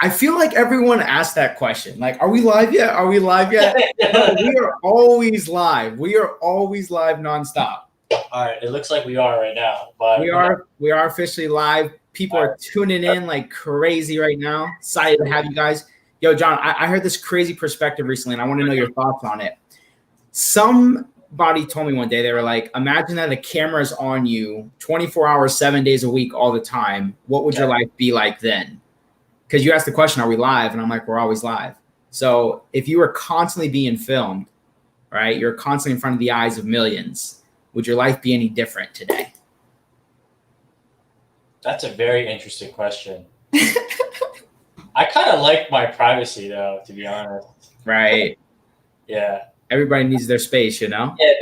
I feel like everyone asked that question. Like, are we live yet? Are we live yet? No, we are always live. We are always live nonstop. All right, it looks like we are right now, but we are officially live. People are tuning in like crazy right now. Excited to have you guys. Yo, John, I heard this crazy perspective recently, and I want to know your thoughts on it. Somebody told me one day, they were like, imagine that a camera is on you 24 hours, 7 days a week, all the time. What would your life be like then? Because you asked the question, are we live? And I'm like, we're always live. So if you were constantly being filmed, right, you're constantly in front of the eyes of millions, would your life be any different today? That's a very interesting question. I kind of like my privacy, though, to be honest. Right. Yeah. Everybody needs their space, you know? Yeah,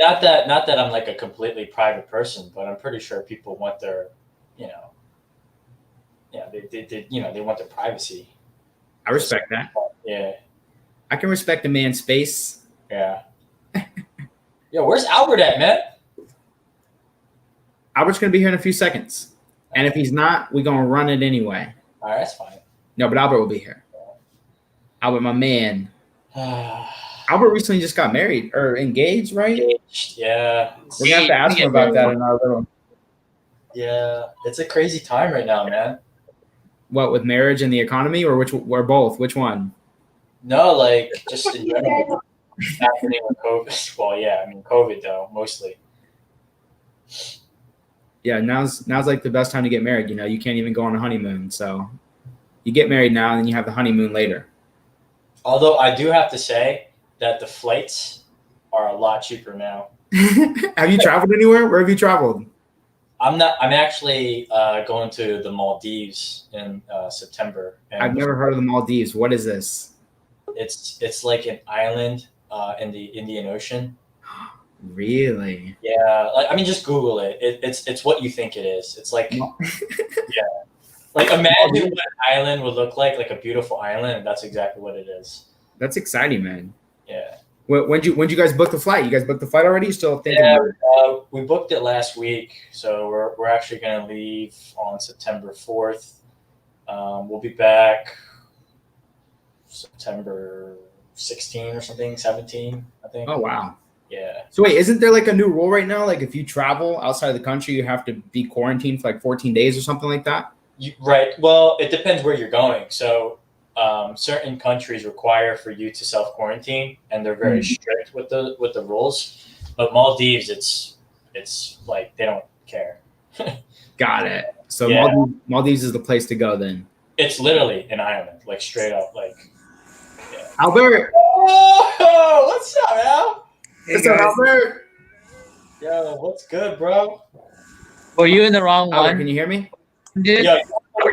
not that I'm like a completely private person, but I'm pretty sure people want their, they want their privacy. I respect that. Yeah. I can respect a man's space. Yeah. Yo, where's Albert at, man? Albert's going to be here in a few seconds. And if he's not, we're going to run it anyway. All right, that's fine. No, but Albert will be here. Albert, my man. Albert recently just got married or engaged, right? Engaged, yeah. We're going to have to ask him about that in our little... Yeah, it's a crazy time right now, man. What, with marriage and the economy, or both? Which one? No, like just in general. Happening with COVID. Well, yeah, I mean COVID though, mostly. Yeah, now's like the best time to get married. You know, you can't even go on a honeymoon, so you get married now, and then you have the honeymoon later. Although I do have to say that the flights are a lot cheaper now. Have you traveled anywhere? Where have you traveled? I'm actually going to the Maldives in September. And I've never heard of the Maldives. What is this? It's like an island in the Indian Ocean. Really? Yeah, like I mean, just Google it. It's what you think it is. It's like, yeah, like imagine what an island would look like a beautiful island, and that's exactly what it is. That's exciting, man. Yeah. When'd you guys book the flight? You guys booked the flight already? You still thinking? Yeah, we booked it last week, so we're actually gonna leave on September 4th. We'll be back September 16 or something, 17, I think. Oh wow. Yeah. So wait, isn't there like a new rule right now? Like if you travel outside of the country, you have to be quarantined for like 14 days or something like that? Right. Well, it depends where you're going. So certain countries require for you to self-quarantine, and they're very strict with the rules. But Maldives, it's like they don't care. Got it. So yeah. Maldives is the place to go then. It's literally an island, like straight up, like. Yeah. Albert. Oh, what's up, Al? Hey, what's up, Albert? Yo, what's good, bro? Were you in the wrong Albert, one? can you hear me? Yo,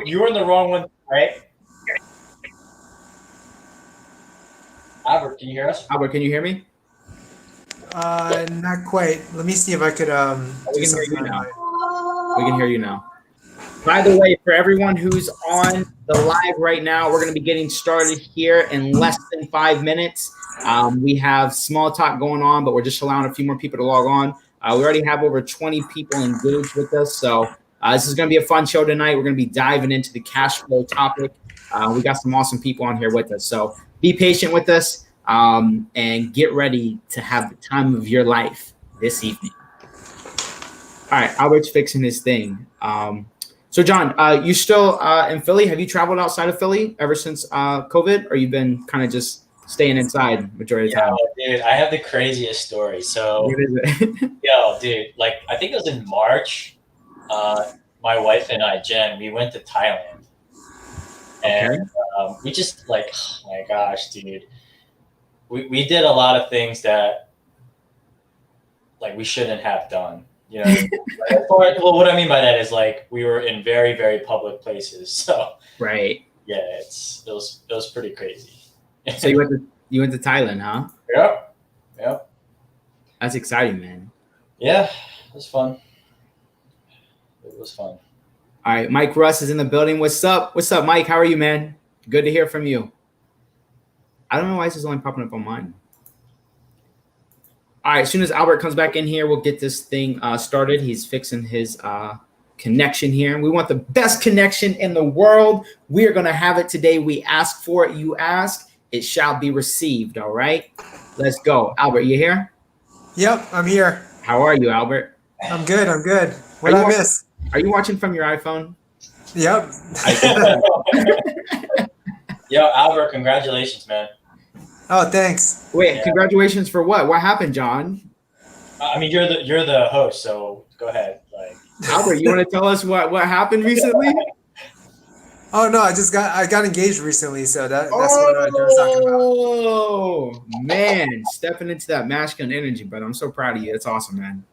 you were in the wrong one, right? Albert, can you hear us? Albert, can you hear me? Not quite. Let me see if I could we can hear you now. We can hear you now. By the way, for everyone who's on the live right now, we're going to be getting started here in less than 5 minutes. We have small talk going on, but we're just allowing a few more people to log on. We already have over 20 people engaged with us. So this is going to be a fun show tonight. We're going to be diving into the cash flow topic. We got some awesome people on here with us. So be patient with us and get ready to have the time of your life this evening. All right, Albert's fixing his thing. So John, you still in Philly? Have you traveled outside of Philly ever since COVID, or you've been kind of just staying inside majority of the time? Dude, I have the craziest story. So, what is it? yo, dude, like I think it was in March. My wife and I, Jen, we went to Thailand, and we just like, oh my gosh, dude, we did a lot of things that like we shouldn't have done. You know, well, what I mean by that is like we were in very, very public places. So right. Yeah, it was pretty crazy. So you went to Thailand, huh? Yep. That's exciting, man. Yeah, it was fun. It was fun. All right, Mike Russ is in the building. What's up? What's up, Mike? How are you, man? Good to hear from you. I don't know why this is only popping up on mine. All right, as soon as Albert comes back in here, we'll get this thing started. He's fixing his connection here. We want the best connection in the world. We are going to have it today. We ask for it. You ask, it shall be received. All right. Let's go. Albert, you here? Yep, I'm here. How are you, Albert? I'm good. I'm good. What did I miss? Are you watching from your iPhone? Yep. Yo, Albert, congratulations, man. Oh, thanks. Wait, congratulations for what? What happened, John? I mean, you're the host, so go ahead. Like, Albert, you want to tell us what happened recently? Oh no, I got engaged recently, so that's what I was talking about. Oh man, stepping into that masculine energy, but I'm so proud of you. It's awesome, man.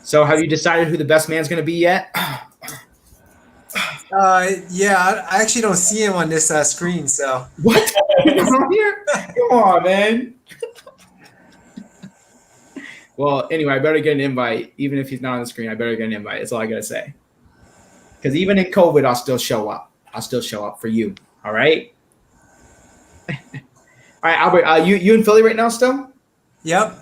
So, have you decided who the best man's going to be yet? Yeah, I actually don't see him on this screen, so. What? He's on here? Come on, man. Well, anyway, I better get an invite. Even if he's not on the screen, I better get an invite. That's all I got to say. Because even in COVID, I'll still show up. I'll still show up for you. All right? All right, Albert, you in Philly right now still? Yep.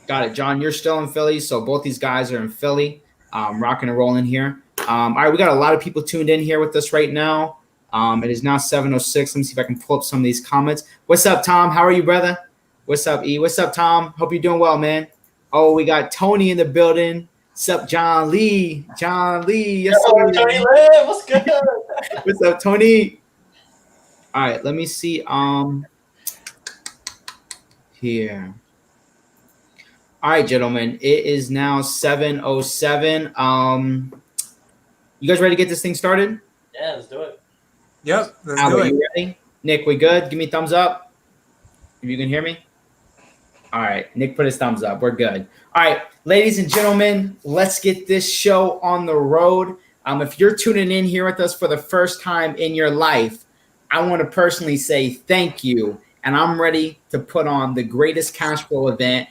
Got it. John, you're still in Philly. So both these guys are in Philly, rocking and rolling here. All right, we got a lot of people tuned in here with us right now. It is now 7:06. Let me see if I can pull up some of these comments. What's up, Tom? How are you, brother? What's up, E? What's up, Tom? Hope you're doing well, man. Oh, we got Tony in the building. What's up, John Lee? John Lee. Yes, sir. Tony Lee, what's good? What's up, Tony? All right, let me see. Here. All right, gentlemen. It is now 7:07. You guys ready to get this thing started? Yeah, let's do it. Yep. Let's Albert, do it. you ready? Nick, we good? Give me a thumbs up if you can hear me. All right, Nick put his thumbs up. We're good. All right, ladies and gentlemen, let's get this show on the road. If you're tuning in here with us for the first time in your life, I want to personally say thank you. And I'm ready to put on the greatest cash flow event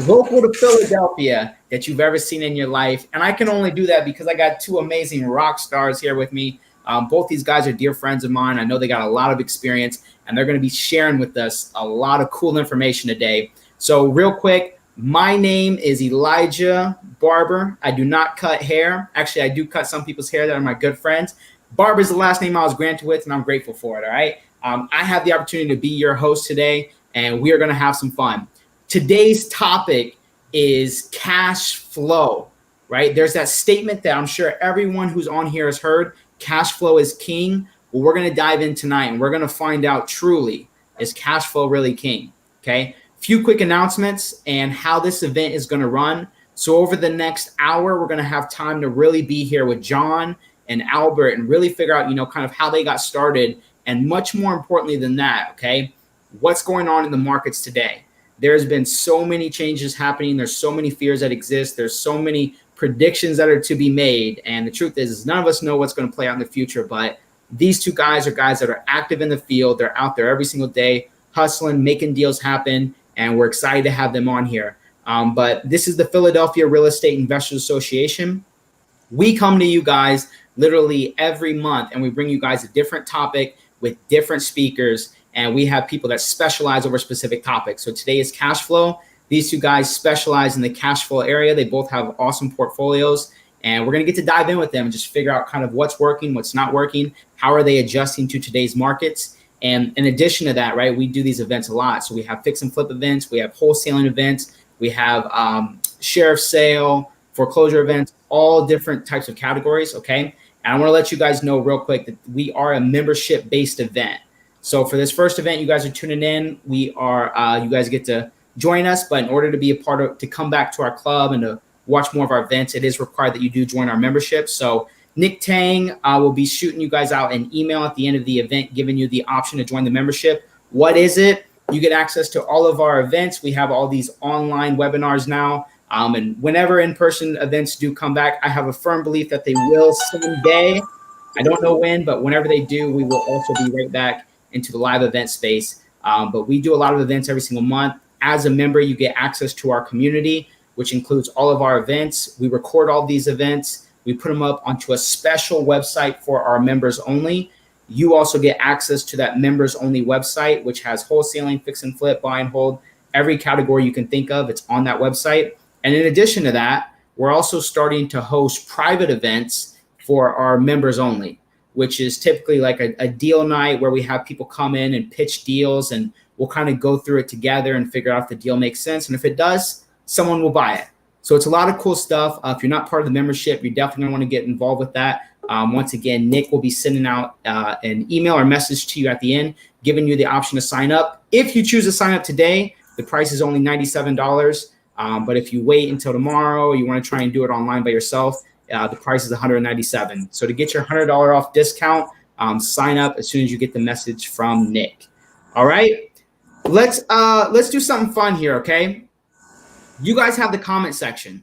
local to Philadelphia that you've ever seen in your life. And I can only do that because I got two amazing rock stars here with me. Both these guys are dear friends of mine. I know they got a lot of experience, and they're going to be sharing with us a lot of cool information today. So real quick, my name is Elijah Barber. I do not cut hair. Actually, I do cut some people's hair that are my good friends. Barber is the last name I was granted with, and I'm grateful for it, all right? I have the opportunity to be your host today, and we are going to have some fun. Today's topic is cash flow, right? There's that statement that I'm sure everyone who's on here has heard, cash flow is king. Well, we're going to dive in tonight, and we're going to find out truly, is cash flow really king, okay? Few quick announcements and how this event is going to run. So over the next hour, we're going to have time to really be here with John and Albert and really figure out, kind of how they got started. And much more importantly than that, okay, what's going on in the markets today? There's been so many changes happening. There's so many fears that exist. There's so many predictions that are to be made. And the truth is none of us know what's going to play out in the future. But these two guys are guys that are active in the field. They're out there every single day, hustling, making deals happen. And we're excited to have them on here. But this is the Philadelphia Real Estate Investors Association. We come to you guys literally every month, and we bring you guys a different topic with different speakers. And we have people that specialize over specific topics. So today is cash flow. These two guys specialize in the cash flow area. They both have awesome portfolios. And we're going to get to dive in with them and just figure out kind of what's working, what's not working. How are they adjusting to today's markets? And in addition to that, right, we do these events a lot. So we have fix and flip events. We have wholesaling events. We have sheriff sale, foreclosure events, all different types of categories, okay? And I want to let you guys know real quick that we are a membership-based event. So for this first event, you guys are tuning in. We are, you guys get to join us, but in order to be a part of, to come back to our club and to watch more of our events, it is required that you do join our membership. So Nick Tang will be shooting you guys out an email at the end of the event, giving you the option to join the membership. What is it? You get access to all of our events. We have all these online webinars now. And whenever in-person events do come back, I have a firm belief that they will someday. I don't know when, but whenever they do, we will also be right back into the live event space. But we do a lot of events every single month. As a member, you get access to our community, which includes all of our events. We record all these events. We put them up onto a special website for our members only. You also get access to that members only website, which has wholesaling, fix and flip, buy and hold, every category you can think of. It's on that website. And in addition to that, we're also starting to host private events for our members only, which is typically like a deal night where we have people come in and pitch deals, and we'll kind of go through it together and figure out if the deal makes sense. And if it does, someone will buy it. So it's a lot of cool stuff. If you're not part of the membership, you're definitely going to want to get involved with that. Once again, Nick will be sending out an email or message to you at the end, giving you the option to sign up. If you choose to sign up today, the price is only $97. But if you wait until tomorrow, you want to try and do it online by yourself, the price is $197. So to get your $100 off discount, sign up as soon as you get the message from Nick. All right, let's do something fun here, okay? You guys have the comment section.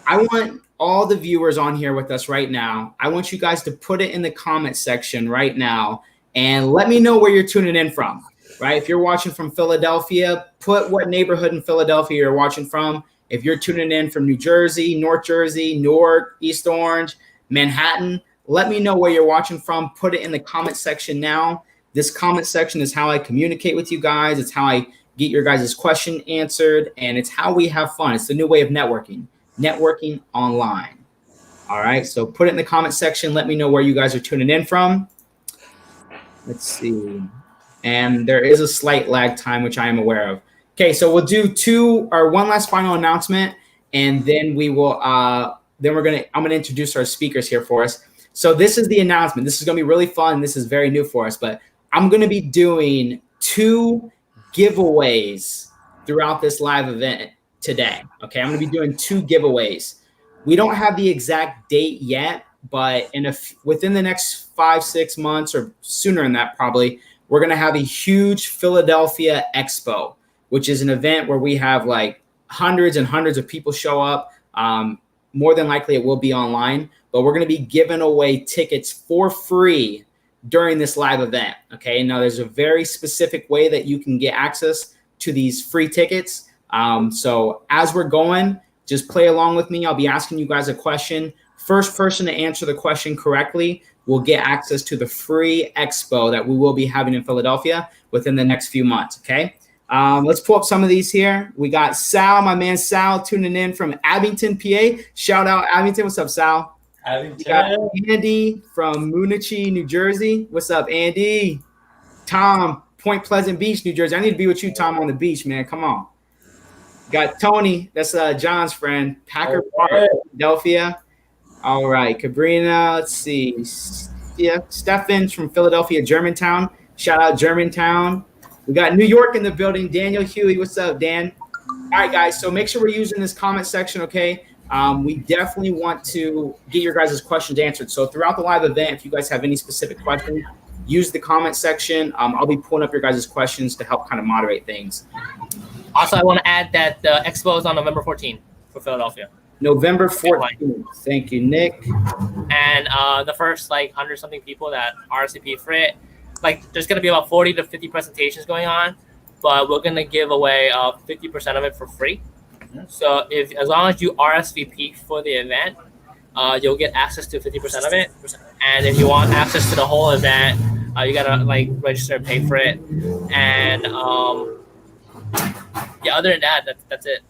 I want all the viewers on here with us right now. I want you guys to put it in the comment section right now and let me know where you're tuning in from, right? If you're watching from Philadelphia, put what neighborhood in Philadelphia you're watching from. If you're tuning in from New Jersey, North Jersey, Newark, East Orange, Manhattan, let me know where you're watching from. Put it in the comment section now. This comment section is how I communicate with you guys. It's how I get your guys' question answered, and it's how we have fun. It's the new way of networking online. All right, so put it in the comment section. Let me know where you guys are tuning in from. Let's see. And there is a slight lag time, which I am aware of. Okay, so we'll do one last final announcement, and then we will I'm gonna introduce our speakers here for us. So this is the announcement. This is gonna be really fun. This is very new for us, but I'm gonna be doing 2 giveaways throughout this live event today. Okay, I'm going to be doing 2 giveaways. We don't have the exact date yet, but within the next 5-6 months or sooner than that, probably, we're going to have a huge Philadelphia Expo, which is an event where we have like hundreds and hundreds of people show up. More than likely, it will be online, but we're going to be giving away tickets for free during this live event. Okay, now there's a very specific way that you can get access to these free tickets. So as we're going, just play along with me. I'll be asking you guys a question. First person to answer the question correctly will get access to the free expo that we will be having in Philadelphia within the next few months. Okay, let's pull up some of these here. We got Sal, my man Sal, tuning in from Abington, PA. Shout out Abington. What's up, Sal? We got Andy from Moonachie, New Jersey. What's up, Andy? Tom, Point Pleasant Beach, New Jersey. I need to be with you, Tom, on the beach, man. Come on. Got Tony. That's John's friend. Packer Park, Philadelphia. All right. Cabrina. Let's see. Yeah. Stefan's from Philadelphia, Germantown. Shout out Germantown. We got New York in the building. Daniel Huey. What's up, Dan? All right, guys. So make sure we're using this comment section, okay? We definitely want to get your guys' questions answered. So throughout the live event, if you guys have any specific questions, use the comment section. I'll be pulling up your guys' questions to help kind of moderate things. Also, I want to add that the expo is on November 14th for Philadelphia. November 14th. Thank you, Nick. And the first 100-something people that RSVP for it, there's going to be about 40 to 50 presentations going on, but we're going to give away 50% of it for free. So as long as you RSVP for the event, you'll get access to 50% of it. And if you want access to the whole event, you gotta register and pay for it. And other than that, that's it.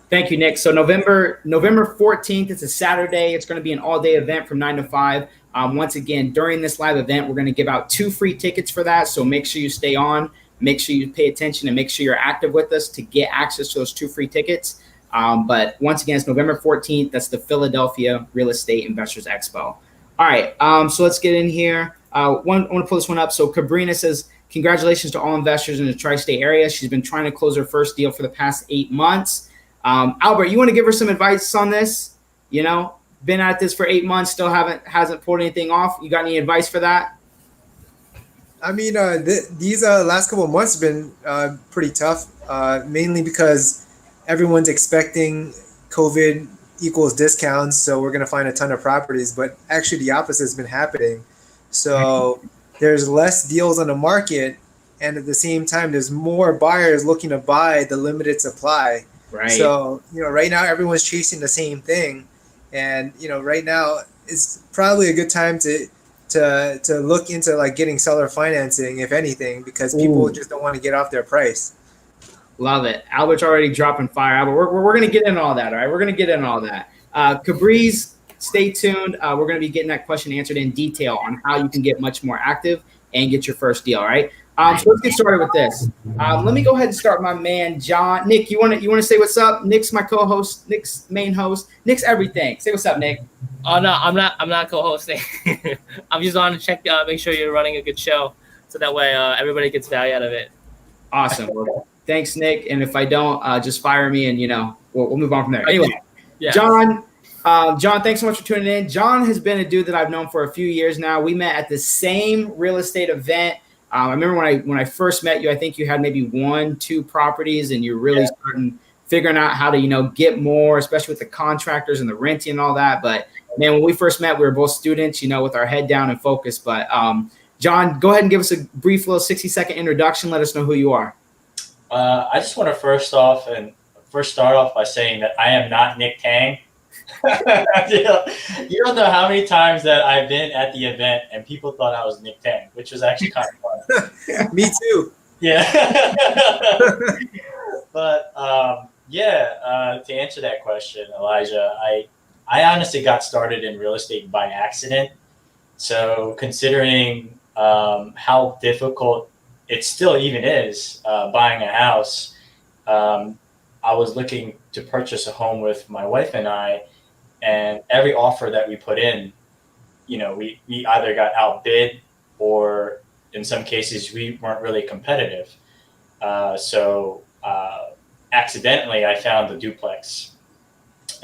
Thank you, Nick. So November 14th, it's a Saturday. It's going to be an all-day event from 9 to 5. Once again, during this live event, we're going to give out 2 free tickets for that. So make sure you stay on. Make sure you pay attention and make sure you're active with us to get access to those 2 free tickets. But once again, it's November 14th. That's the Philadelphia Real Estate Investors Expo. All right, so let's get in here. I want to pull this one up. So Cabrina says, congratulations to all investors in the tri-state area. She's been trying to close her first deal for the past 8 months. Albert, you want to give her some advice on this? You know, been at this for 8 months, still hasn't pulled anything off. You got any advice for that? I mean, these last couple of months have been pretty tough, mainly because everyone's expecting COVID equals discounts, so we're going to find a ton of properties, but actually the opposite has been happening. So there's less deals on the market, and at the same time, there's more buyers looking to buy the limited supply. Right. So, right now everyone's chasing the same thing, and, right now it's probably a good time to look into getting seller financing, if anything, because people just don't want to get off their price. Love it. Albert's already dropping fire. Albert, we're going to get into all that, all right? We're going to get into all that. Cabriz, stay tuned. We're going to be getting that question answered in detail on how you can get much more active and get your first deal. All right. So let's get started with this. Let me go ahead and start with my man John. Nick, you want to say what's up? Nick's my co-host. Nick's main host. Nick's everything. Say what's up, Nick. Oh no, I'm not co-hosting. I'm just on to check, make sure you're running a good show, so that way everybody gets value out of it. Awesome. Well, thanks, Nick. And if I don't, just fire me, and we'll move on from there. Anyway, yeah. John, thanks so much for tuning in. John has been a dude that I've known for a few years now. We met at the same real estate event. I remember when I first met you, I think you had maybe 1-2 properties, and you're really starting figuring out how to, get more, especially with the contractors and the renting and all that. But man, when we first met, we were both students, with our head down and focused. But John, go ahead and give us a brief little 60-second introduction. Let us know who you are. I just want to first start off by saying that I am not Nick Tang. You don't know how many times that I've been at the event and people thought I was Nick Tang, which was actually kind of fun. Me too. Yeah. But to answer that question, Elijah, I honestly got started in real estate by accident. So considering how difficult it still even is buying a house, I was looking to purchase a home with my wife and I, and every offer that we put in, we either got outbid or in some cases we weren't really competitive. So accidentally I found the duplex.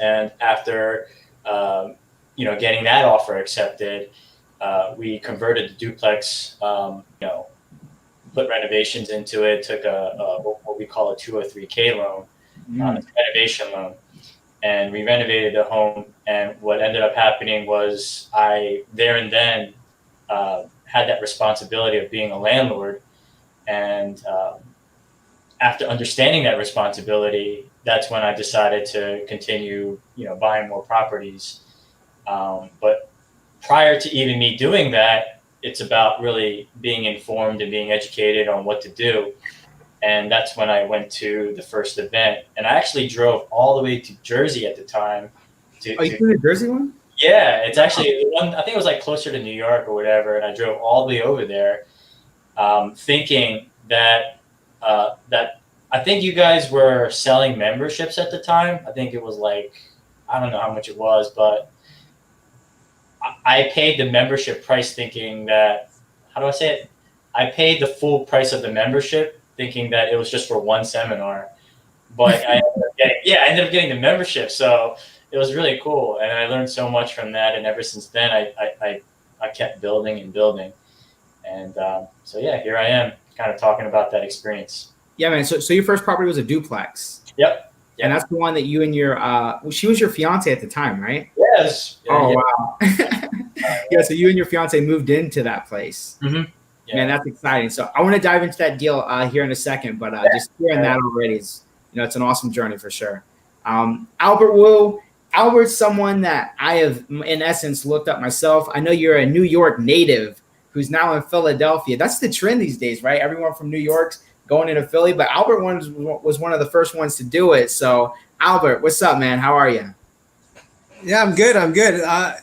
And after, getting that offer accepted, we converted the duplex, put renovations into it, took what we call a 203K loan, renovation loan. And we renovated the home. And what ended up happening was I there and then had that responsibility of being a landlord. And after understanding that responsibility, that's when I decided to continue, buying more properties. But prior to even me doing that, it's about really being informed and being educated on what to do. And that's when I went to the first event. And I actually drove all the way to Jersey at the time. You did the Jersey one? Yeah, it's actually one. I think it was like closer to New York or whatever. And I drove all the way over there, thinking that I think you guys were selling memberships at the time. I think it was like, I don't know how much it was, but I paid the membership price thinking that, how do I say it? I paid the full price of the membership thinking that it was just for one seminar. But I ended up getting the membership. So it was really cool. And I learned so much from that. And ever since then, I kept building and building. And here I am kind of talking about that experience. Yeah, man. So your first property was a duplex. Yep. And that's the one that you and your she was your fiance at the time, right? Yes. Wow. Yeah. So you and your fiance moved into that place. Mm-hmm. Yeah. Man, that's exciting. So I want to dive into that deal here in a second, but just hearing that already is, it's an awesome journey for sure. Albert Wu. Albert's someone that I have, in essence, looked up myself. I know you're a New York native who's now in Philadelphia. That's the trend these days, right? Everyone from New York's going into Philly, but Albert was one of the first ones to do it. So, Albert, what's up, man? How are you? Yeah, I'm good.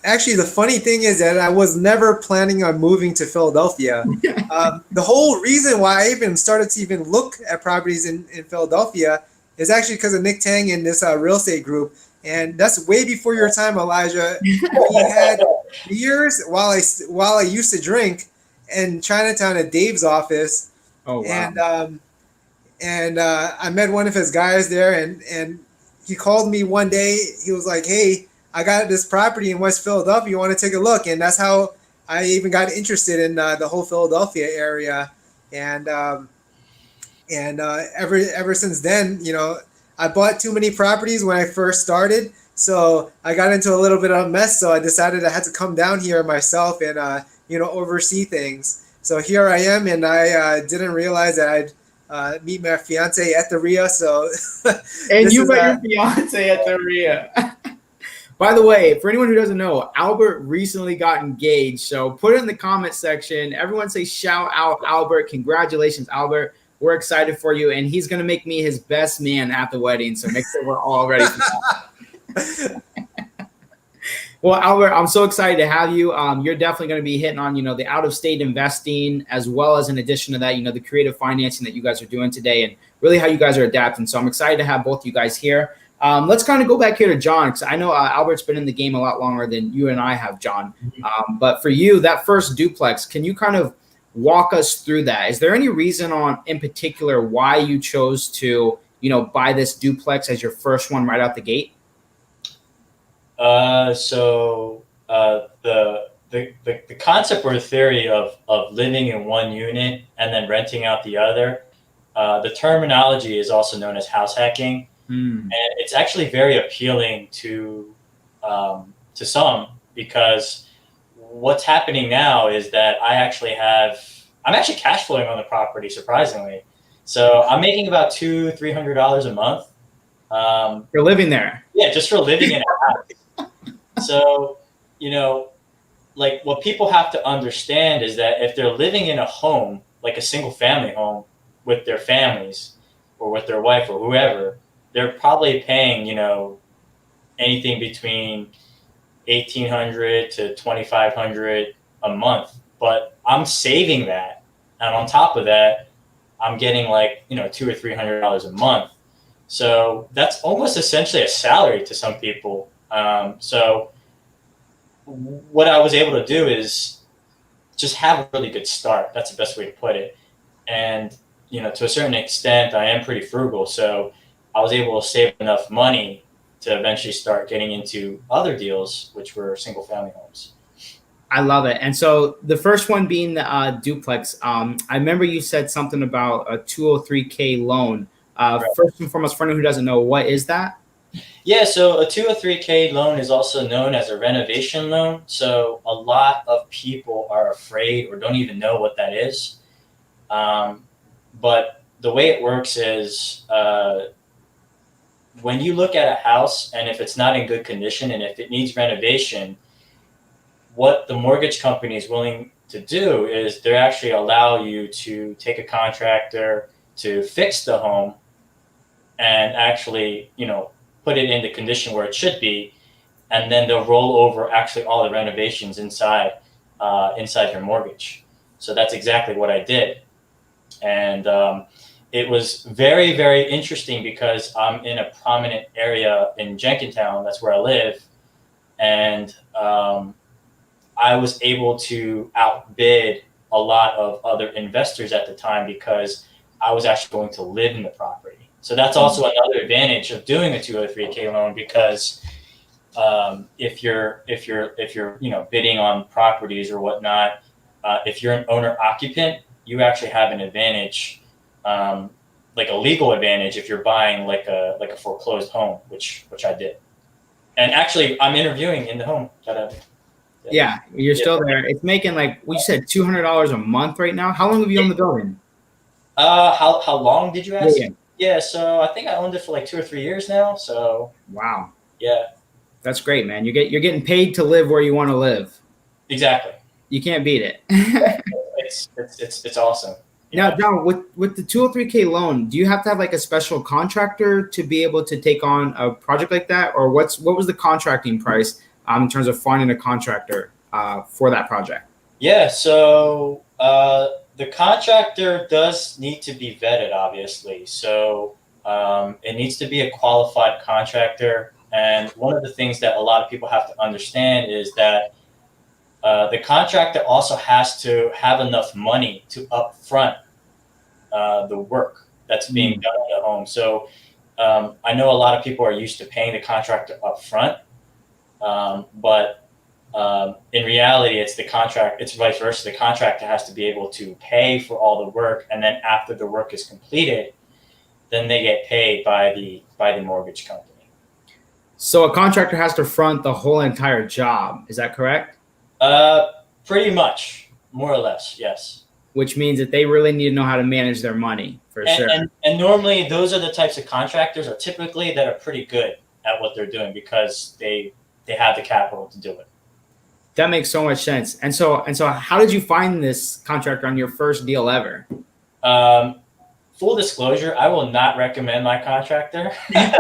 Actually, the funny thing is that I was never planning on moving to Philadelphia. The whole reason why I even started to even look at properties in Philadelphia is actually because of Nick Tang and this real estate group. And that's way before your time, Elijah. We had years while I used to drink in Chinatown at Dave's office. Oh, wow. And I met one of his guys there, and he called me one day. He was like, "Hey, I got this property in West Philadelphia. You want to take a look?" And that's how I even got interested in the whole Philadelphia area. And ever since then, I bought too many properties when I first started. So I got into a little bit of a mess. So I decided I had to come down here myself and, oversee things. So here I am, and I didn't realize that I'd meet my fiance at the RIA. So, and you met your fiance at the RIA. By the way, for anyone who doesn't know, Albert recently got engaged. So put it in the comment section. Everyone say shout out Albert. Congratulations, Albert. We're excited for you, and he's gonna make me his best man at the wedding. So make sure we're all ready for that. Well, Albert, I'm so excited to have you. You're definitely going to be hitting on, the out-of-state investing, as well as in addition to that, the creative financing that you guys are doing today, and really how you guys are adapting. So I'm excited to have both you guys here. Let's kind of go back here to John, because I know Albert's been in the game a lot longer than you and I have, John. But for you, that first duplex, can you kind of walk us through that? Is there any reason in particular why you chose to, buy this duplex as your first one right out the gate? The concept or theory of living in one unit and then renting out the other, the terminology is also known as house hacking. And it's actually very appealing to some, because what's happening now is that I'm actually cash flowing on the property, surprisingly. So I'm making about $200-$300 a month. For living there? Yeah, just for living in a house. So, like what people have to understand is that if they're living in a home, like a single family home with their families or with their wife or whoever, they're probably paying, anything between $1,800 to $2,500 a month. But I'm saving that. And on top of that, I'm getting like, $200 or $300 a month. So that's almost essentially a salary to some people. So what I was able to do is just have a really good start. That's the best way to put it. And, to a certain extent, I am pretty frugal. So I was able to save enough money to eventually start getting into other deals, which were single family homes. I love it. And so the first one being the duplex, I remember you said something about a 203K loan. Right. First and foremost, for anyone who doesn't know, what is that? Yeah, so a 203K loan is also known as a renovation loan. So a lot of people are afraid or don't even know what that is. But the way it works is when you look at a house and if it's not in good condition and if it needs renovation, what the mortgage company is willing to do is they actually allow you to take a contractor to fix the home and actually, put it in the condition where it should be, and then they'll roll over actually all the renovations inside your mortgage. So that's exactly what I did. And it was very, very interesting because I'm in a prominent area in Jenkintown. That's where I live. And I was able to outbid a lot of other investors at the time because I was actually going to live in the property. So that's also another advantage of doing a 203K loan, because if you're bidding on properties or whatnot, if you're an owner occupant, you actually have an advantage, like a legal advantage if you're buying like a foreclosed home, which I did. And actually, I'm interviewing in the home that I did. Yeah, you're still there. It's making we said $200 a month right now. How long have you owned the building? How long did you ask? Yeah, so I think I owned it for like 2 or 3 years now. So wow. Yeah. That's great, man. You're getting paid to live where you want to live. Exactly. You can't beat it. It's awesome. Now, John, with the 203K loan, do you have to have like a special contractor to be able to take on a project like that? Or what was the contracting price in terms of finding a contractor for that project? Yeah, so the contractor does need to be vetted, obviously. So it needs to be a qualified contractor. And one of the things that a lot of people have to understand is that the contractor also has to have enough money to upfront the work that's being done at the home. So I know a lot of people are used to paying the contractor upfront, but in reality, it's vice versa. The contractor has to be able to pay for all the work, and then after the work is completed, then they get paid by the mortgage company. So a contractor has to front the whole entire job. Is that correct? Pretty much, more or less, yes. Which means that they really need to know how to manage their money, for sure. And normally, those are the types of contractors that are pretty good at what they're doing because they have the capital to do it. That makes so much sense. And so how did you find this contractor on your first deal ever? Full disclosure, I will not recommend my contractor. And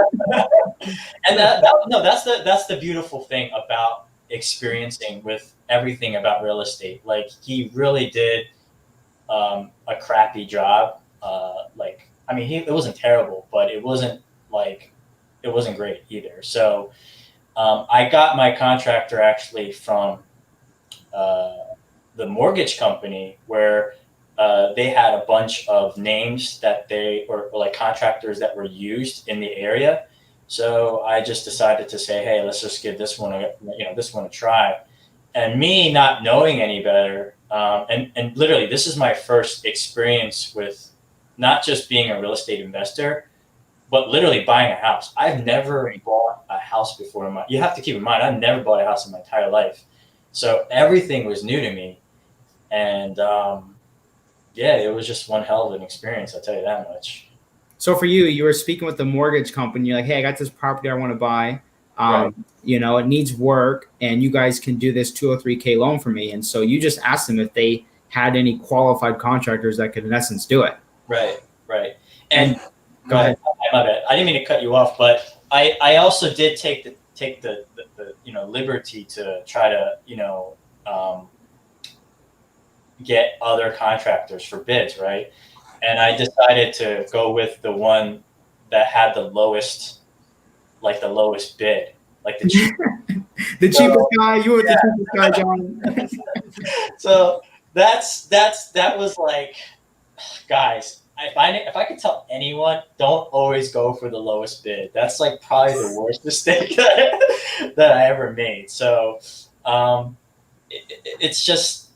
that's the beautiful thing about experiencing with everything about real estate. Like he really did a crappy job. It wasn't terrible, but it wasn't great either. So I got my contractor actually from the mortgage company, where they had a bunch of names that or like contractors that were used in the area. So I just decided to say, hey, let's just give this one a try. And me not knowing any better, and literally this is my first experience with not just being a real estate investor, but literally buying a house. I've never bought a house before. You have to keep in mind, I've never bought a house in my entire life. So everything was new to me. And it was just one hell of an experience, I'll tell you that much. So for you, you were speaking with the mortgage company. You're like, hey, I got this property I want to buy. Right. It needs work, and you guys can do this 203K loan for me. And so you just asked them if they had any qualified contractors that could, in essence, do it. Right. And go ahead. My bad. I didn't mean to cut you off, but I also did take the liberty to try to get other contractors for bids, right? And I decided to go with the one that had the lowest bid, like the cheapest. The cheapest guy. You were the cheapest guy, John. So that was like, guys, if I could tell anyone, don't always go for the lowest bid. That's like probably the worst mistake that I ever made. So it's just,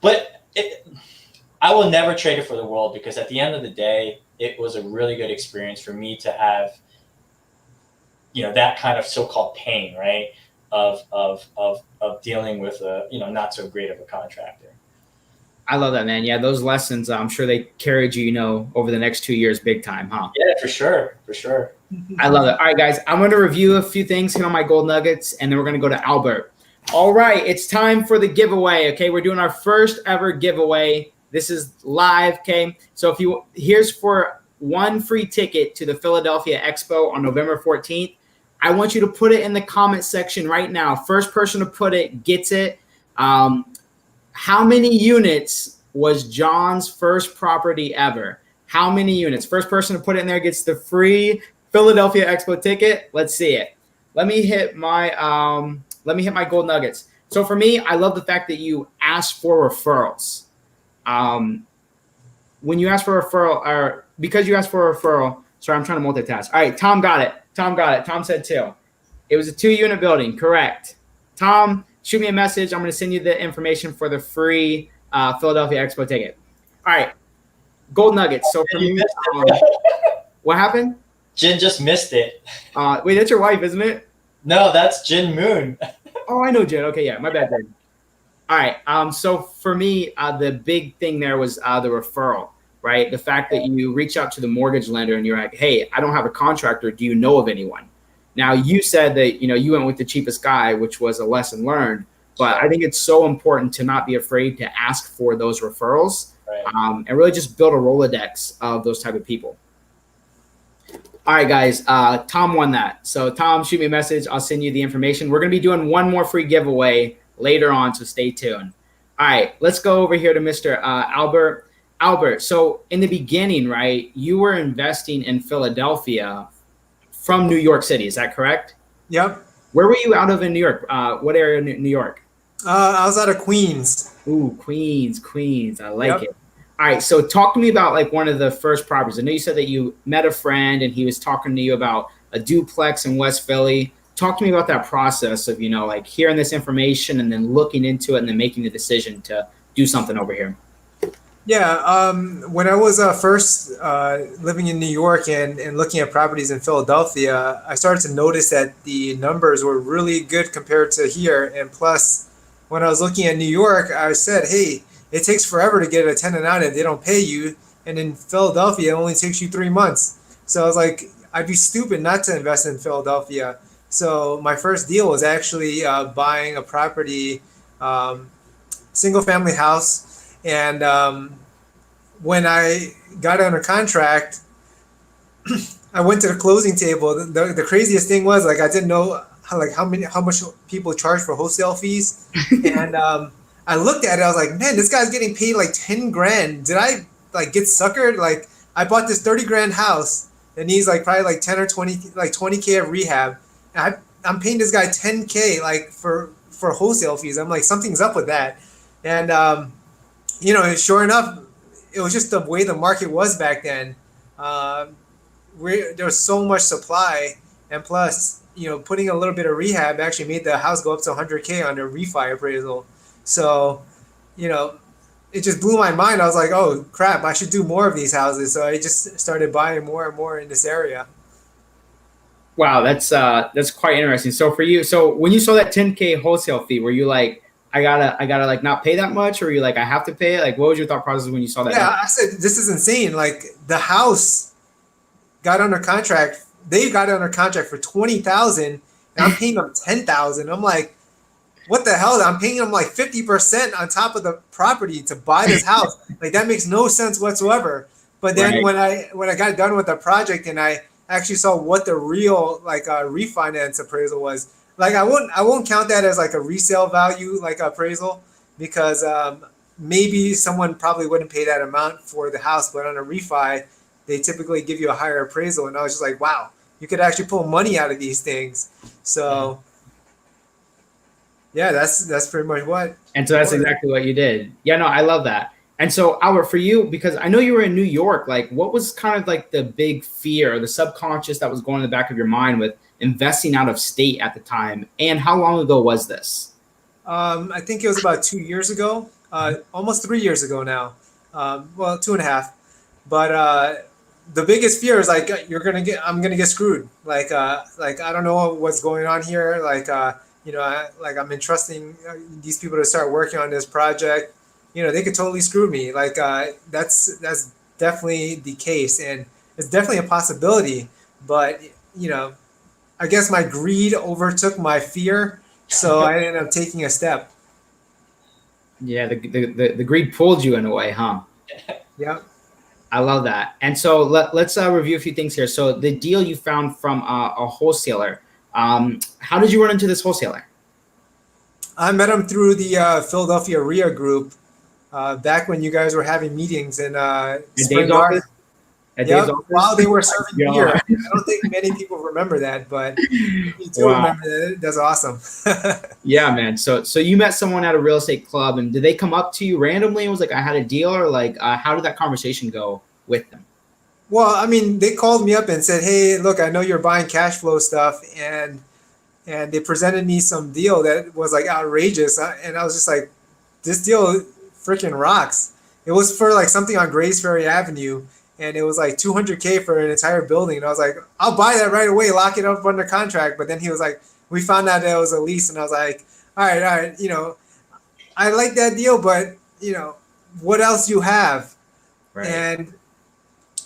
but I will never trade it for the world, because at the end of the day, it was a really good experience for me to have, that kind of so-called pain, right? Of dealing with a, not so great of a contractor. I love that, man. Yeah, those lessons, I'm sure they carried you, over the next 2 years, big time, huh? Yeah, for sure. I love it. All right, guys, I'm going to review a few things, hit on my gold nuggets, and then we're going to go to Albert. All right, it's time for the giveaway. Okay, we're doing our first ever giveaway. This is live. Okay, so here's for one free ticket to the Philadelphia Expo on November 14th. I want you to put it in the comment section right now. First person to put it gets it. How many units was John's first property ever? How many units? First person to put it in there gets the free Philadelphia Expo ticket. Let's see it. Let me hit my gold nuggets. So for me, I love the fact that you asked for referrals. When you ask for a referral, or because you asked for a referral, sorry, I'm trying to multitask. All right, Tom got it. Tom said 2. It was a 2-unit building, correct. Tom, shoot me a message. I'm going to send you the information for the free Philadelphia Expo ticket. All right, gold nuggets. So for me, what happened? Jin just missed it. Wait, that's your wife, isn't it? No, that's Jin Moon. Oh, I know Jin. Okay, yeah, my bad, Jin. All right. So for me, the big thing there was the referral, right? The fact that you reach out to the mortgage lender and you're like, hey, I don't have a contractor. Do you know of anyone? Now, you said that, you went with the cheapest guy, which was a lesson learned. But I think it's so important to not be afraid to ask for those referrals, right. And really just build a Rolodex of those type of people. All right, guys. Tom won that. So, Tom, shoot me a message. I'll send you the information. We're going to be doing one more free giveaway later on, so stay tuned. All right, let's go over here to Mr. Albert. Albert, so in the beginning, right, you were investing in Philadelphia from New York City. Is that correct? Yep. Where were you out of in New York? What area in New York? I was out of Queens. Ooh, Queens. I like it. All right, so talk to me about like one of the first properties. I know you said that you met a friend and he was talking to you about a duplex in West Philly. Talk to me about that process of, like hearing this information and then looking into it and then making the decision to do something over here. Yeah, when I was first living in New York and looking at properties in Philadelphia, I started to notice that the numbers were really good compared to here. And plus, when I was looking at New York, I said, hey, it takes forever to get a tenant out and they don't pay you. And in Philadelphia, it only takes you 3 months. So I was like, I'd be stupid not to invest in Philadelphia. So my first deal was actually buying a property, single family house. And when I got under contract, I went to the closing table. The craziest thing was, like, I didn't know how much people charge for wholesale fees, and I looked at it. I was like, man, this guy's getting paid like 10 grand. Did I like get suckered? Like I bought this 30 grand house, and he's like probably like 10 or 20, like 20K of rehab. And I'm paying this guy 10K like for wholesale fees. I'm like, something's up with that, and sure enough, it was just the way the market was back then. There was so much supply, and plus, putting a little bit of rehab actually made the house go up to 100K on the refi appraisal. So, it just blew my mind. I was like, oh crap, I should do more of these houses. So I just started buying more and more in this area. Wow, that's quite interesting. So for you, so when you saw that 10K wholesale fee, were you like, I gotta like not pay that much, or were you like, I have to pay it? Like, what was your thought process when you saw that? Yeah, I said, this is insane. Like the house got under contract. They got under contract for 20,000, and I'm paying them 10,000. I'm like, what the hell? I'm paying them like 50% on top of the property to buy this house. Like that makes no sense whatsoever. But then when I got done with the project and I actually saw what the real like refinance appraisal was, like I won't count that as like a resale value like appraisal, because maybe someone probably wouldn't pay that amount for the house, but on a refi they typically give you a higher appraisal. And I was just like, wow, you could actually pull money out of these things. So yeah, that's pretty much what. And so that's exactly what you did. Yeah, no, I love that. And so Albert, for you, because I know you were in New York, like what was kind of like the big fear, the subconscious that was going in the back of your mind with investing out of state at the time? And how long ago was this? I think it was about 2 years ago, almost 3 years ago now. Well, 2.5. But the biggest fear is like I'm gonna get screwed. Like I don't know what's going on here. Like I'm entrusting these people to start working on this project. They could totally screw me. Like that's definitely the case, and it's definitely a possibility. But I guess my greed overtook my fear, so I ended up taking a step. Yeah, the greed pulled you in a way, huh? Yeah. I love that. And so let's review a few things here. So the deal you found from a wholesaler, how did you run into this wholesaler? I met him through the Philadelphia RIA group back when you guys were having meetings in Spring Garden. Yeah, while they were serving beer. I don't think many people remember that, but you do remember that. That's awesome. Yeah, man. So you met someone at a real estate club, and did they come up to you randomly and was like, I had a deal, or like how did that conversation go with them? Well, I mean, they called me up and said, hey, look, I know you're buying cash flow stuff, and they presented me some deal that was like outrageous, and I was just like, this deal freaking rocks. It was for like something on Grays Ferry Avenue, and it was like 200K for an entire building. And I was like, I'll buy that right away, lock it up under contract. But then he was like, we found out that it was a lease, and I was like, all right, I like that deal, but what else you have? Right. And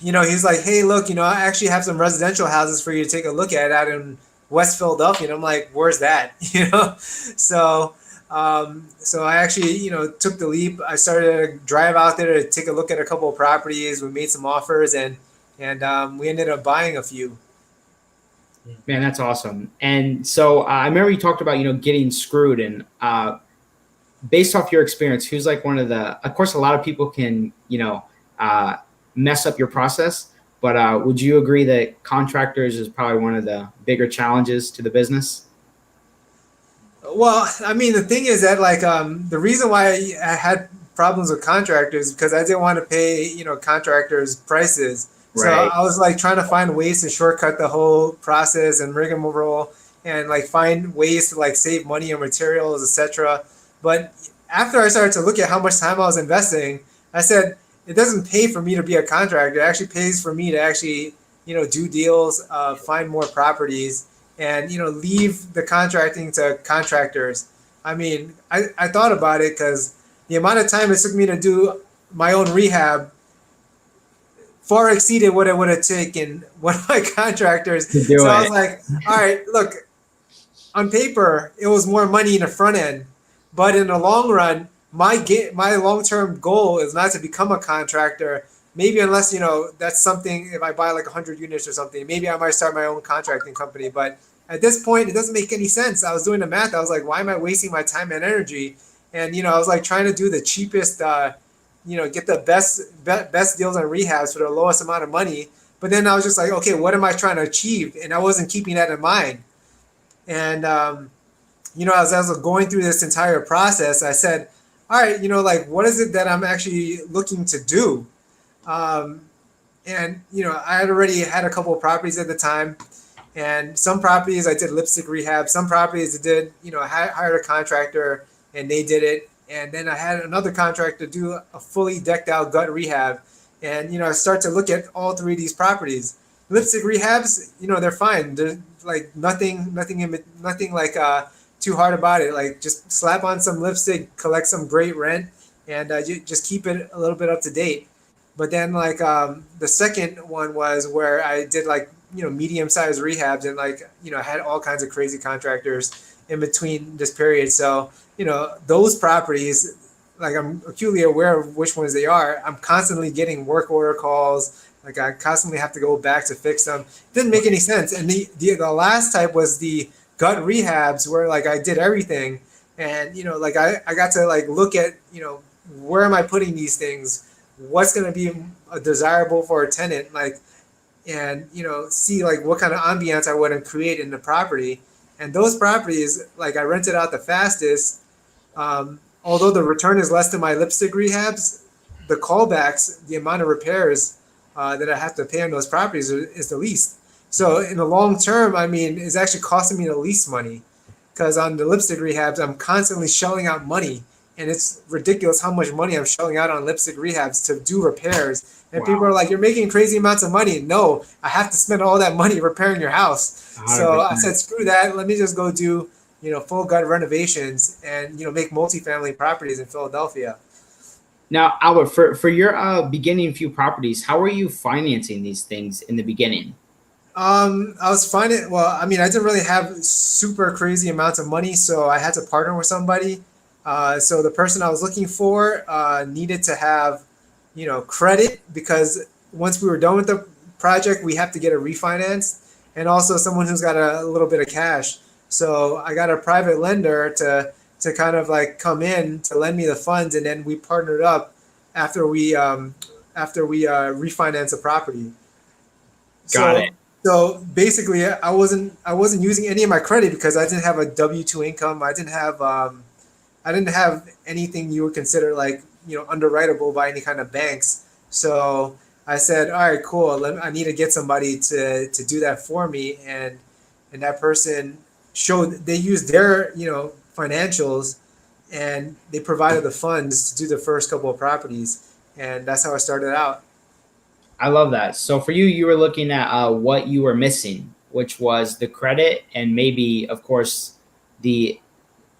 he's like, hey, look, I actually have some residential houses for you to take a look at out in West Philadelphia. And I'm like, where's that? So I actually, took the leap. I started to drive out there to take a look at a couple of properties. We made some offers, and we ended up buying a few. Man, that's awesome. And so I remember you talked about, getting screwed, and based off your experience, who's like one of the, of course, a lot of people can, mess up your process, but would you agree that contractors is probably one of the bigger challenges to the business? Well, I mean, the thing is that like the reason why I had problems with contractors is because I didn't want to pay, contractors prices. So I was like trying to find ways to shortcut the whole process and rigmarole, and like find ways to like save money on materials, etc. But after I started to look at how much time I was investing, I said, it doesn't pay for me to be a contractor. It actually pays for me to actually, do deals, find more properties, and leave the contracting to contractors. I mean, I thought about it because the amount of time it took me to do my own rehab far exceeded what it would have taken one of my contractors. So I was like, all right, look, on paper it was more money in the front end, but in the long run, my long-term goal is not to become a contractor. Maybe unless, that's something, if I buy like 100 units or something, maybe I might start my own contracting company. But at this point, it doesn't make any sense. I was doing the math. I was like, why am I wasting my time and energy? And, I was like trying to do the cheapest, get the best deals on rehabs for the lowest amount of money. But then I was just like, okay, what am I trying to achieve? And I wasn't keeping that in mind. And, as I was going through this entire process, I said, all right, like, what is it that I'm actually looking to do? And, I had already had a couple of properties at the time. And some properties I did lipstick rehab. Some properties I did, I hired a contractor and they did it. And then I had another contractor do a fully decked out gut rehab. And, I start to look at all three of these properties. Lipstick rehabs, they're fine. They're like nothing like too hard about it. Like just slap on some lipstick, collect some great rent, and you just keep it a little bit up to date. But then like the second one was where I did like, medium-sized rehabs and like, I had all kinds of crazy contractors in between this period. So, those properties, like I'm acutely aware of which ones they are. I'm constantly getting work order calls. Like I constantly have to go back to fix them. It didn't make any sense. And the last type was the gut rehabs where like I did everything. And, like I got to like look at, where am I putting these things? What's going to be desirable for a tenant? Like, and, see like what kind of ambiance I want to create in the property. And those properties, like I rented out the fastest, although the return is less than my lipstick rehabs, the callbacks, the amount of repairs that I have to pay on those properties is the least. So in the long term, I mean, it's actually costing me the least money because on the lipstick rehabs, I'm constantly shelling out money. And it's ridiculous how much money I'm shelling out on lipstick rehabs to do repairs. And people are like, you're making crazy amounts of money. No, I have to spend all that money repairing your house. 100%. So I said, screw that. Let me just go do, full gut renovations and, make multifamily properties in Philadelphia. Now, Albert, for your beginning few properties, how are you financing these things in the beginning? I was finding, I didn't really have super crazy amounts of money, so I had to partner with somebody. So the person I was looking for needed to have, credit because once we were done with the project, we have to get a refinance, and also someone who's got a little bit of cash. So I got a private lender to kind of like come in to lend me the funds, and then we partnered up after we refinance a property. Got it. So basically, I wasn't using any of my credit because I didn't have a W-2 income. I didn't have anything you would consider like, underwritable by any kind of banks. So I said, all right, cool. I need to get somebody to do that for me. And that person they used their, financials and they provided the funds to do the first couple of properties. And that's how I started out. I love that. So for you, you were looking at what you were missing, which was the credit and maybe, of course, the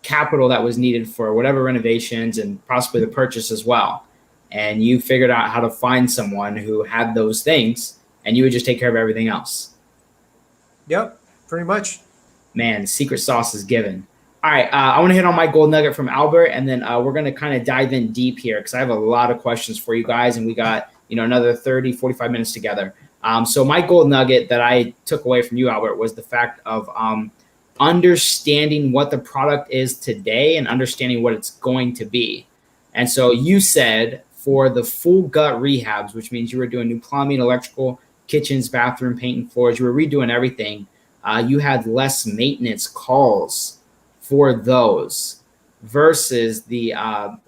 capital that was needed for whatever renovations and possibly the purchase as well. And you figured out how to find someone who had those things and you would just take care of everything else. Yep, pretty much. Man, secret sauce is given. All right, I want to hit on my gold nugget from Albert, and then we're going to kind of dive in deep here because I have a lot of questions for you guys, and we got another 30, 45 minutes together. So my gold nugget that I took away from you, Albert, was the fact of understanding what the product is today and understanding what it's going to be. And so you said for the full gut rehabs, which means you were doing new plumbing, electrical, kitchens, bathroom, painting floors, you were redoing everything. You had less maintenance calls for those versus the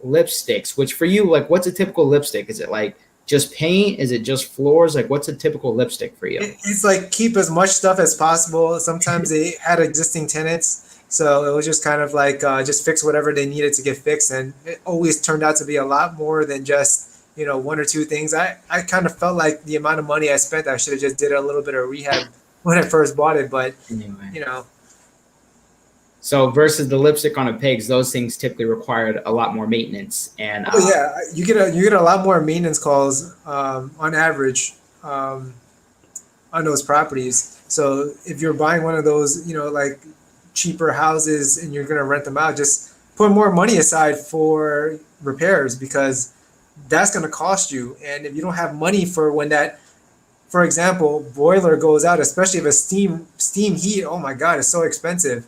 lipsticks, which for you, like what's a typical lipstick? Is it like just paint? Is it just floors? Like what's a typical lipstick for you? It's like keep as much stuff as possible. Sometimes they had existing tenants, so it was just kind of like just fix whatever they needed to get fixed. And it always turned out to be a lot more than just, one or two things. I kind of felt like the amount of money I spent, I should have just did a little bit of rehab when I first bought it. But, anyway. So versus the lipstick on a pigs, those things typically required a lot more maintenance. And you get a lot more maintenance calls on average on those properties. So if you're buying one of those, like cheaper houses and you're going to rent them out, just put more money aside for repairs because that's going to cost you. And if you don't have money for when that for example, boiler goes out, especially if a steam heat. Oh my God, it's so expensive.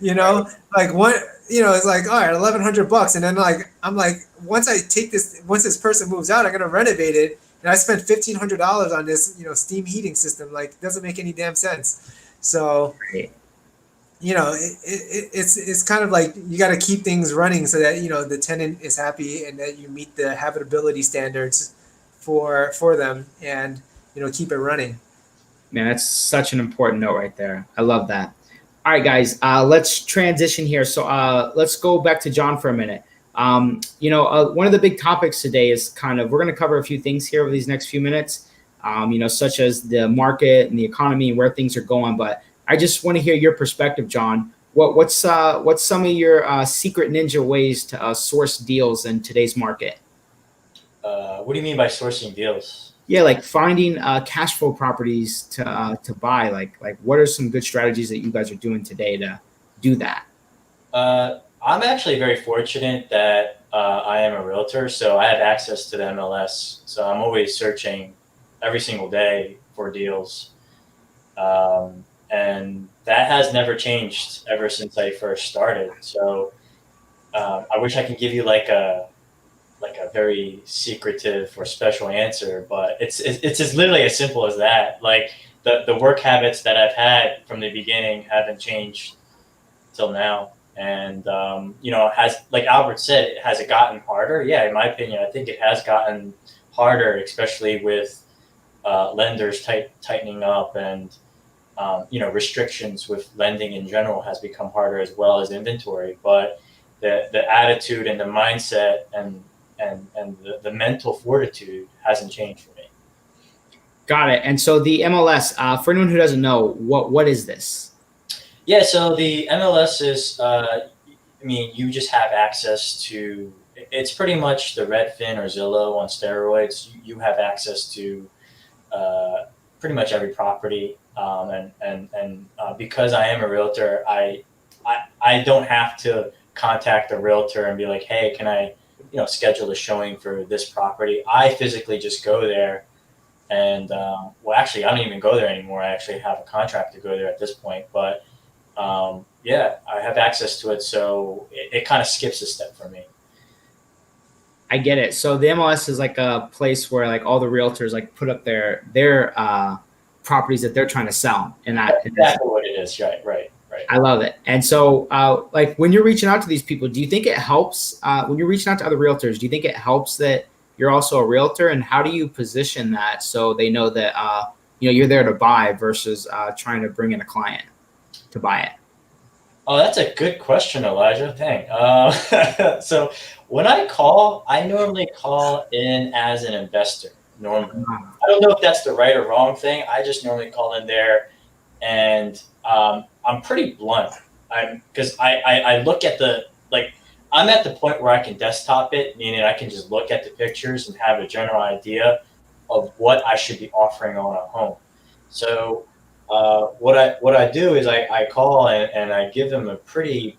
You know, like one, you know, it's like all right, $1,100, and then like I'm like, once this person moves out, I'm gonna renovate it, and I spent $1,500 on this, you know, steam heating system. Like, it doesn't make any damn sense. So, you know, it's kind of like you got to keep things running so that, you know, the tenant is happy and that you meet the habitability standards for them, and, you know, keep it running. Man, that's such an important note right there. I love that. All right, guys, let's transition here. So let's go back to John for a minute. You know, one of the big topics today is kind of, we're going to cover a few things here over these next few minutes, you know, such as the market and the economy and where things are going. But I just want to hear your perspective, John. What's some of your secret ninja ways to source deals in today's market? What do you mean by sourcing deals? Yeah, like finding cash flow properties to buy. Like what are some good strategies that you guys are doing today to do that? I'm actually very fortunate that I am a realtor, so I have access to the MLS. So I'm always searching every single day for deals, and that has never changed ever since I first started. So I wish I could give you like a very secretive or special answer, but it's just literally as simple as that. Like the work habits that I've had from the beginning haven't changed till now. And you know, has, like Albert said, has it gotten harder? Yeah, in my opinion, I think it has gotten harder, especially with lenders tightening up, and you know, restrictions with lending in general has become harder, as well as inventory. But the attitude and the mindset and the mental fortitude hasn't changed for me. Got it. And so the MLS, for anyone who doesn't know, what is this? Yeah, so the MLS is, I mean, you just have access to, it's pretty much the Redfin or Zillow on steroids. You have access to pretty much every property. And because I am a realtor, I don't have to contact a realtor and be like, hey, can I, you know, schedule a showing for this property. I physically just go there, and well, actually, I don't even go there anymore. I actually have a contract to go there at this point, but yeah, I have access to it, so it kind of skips a step for me. I get it. So the MLS is like a place where like all the realtors like put up their properties that they're trying to sell, and that's exactly what it is. Right. I love it. And so, like, when you're reaching out to these people, do you think it helps when you're reaching out to other realtors? Do you think it helps that you're also a realtor, and how do you position that so they know that you know, you're there to buy versus trying to bring in a client to buy it? Oh, that's a good question, Elijah. Thanks. So when I call, I normally call in as an investor. Normally, I don't know if that's the right or wrong thing. I just normally call in there, and I'm pretty blunt. Because I look at I'm at the point where I can desktop it, meaning I can just look at the pictures and have a general idea of what I should be offering on a home. So what I do is I call and I give them a pretty,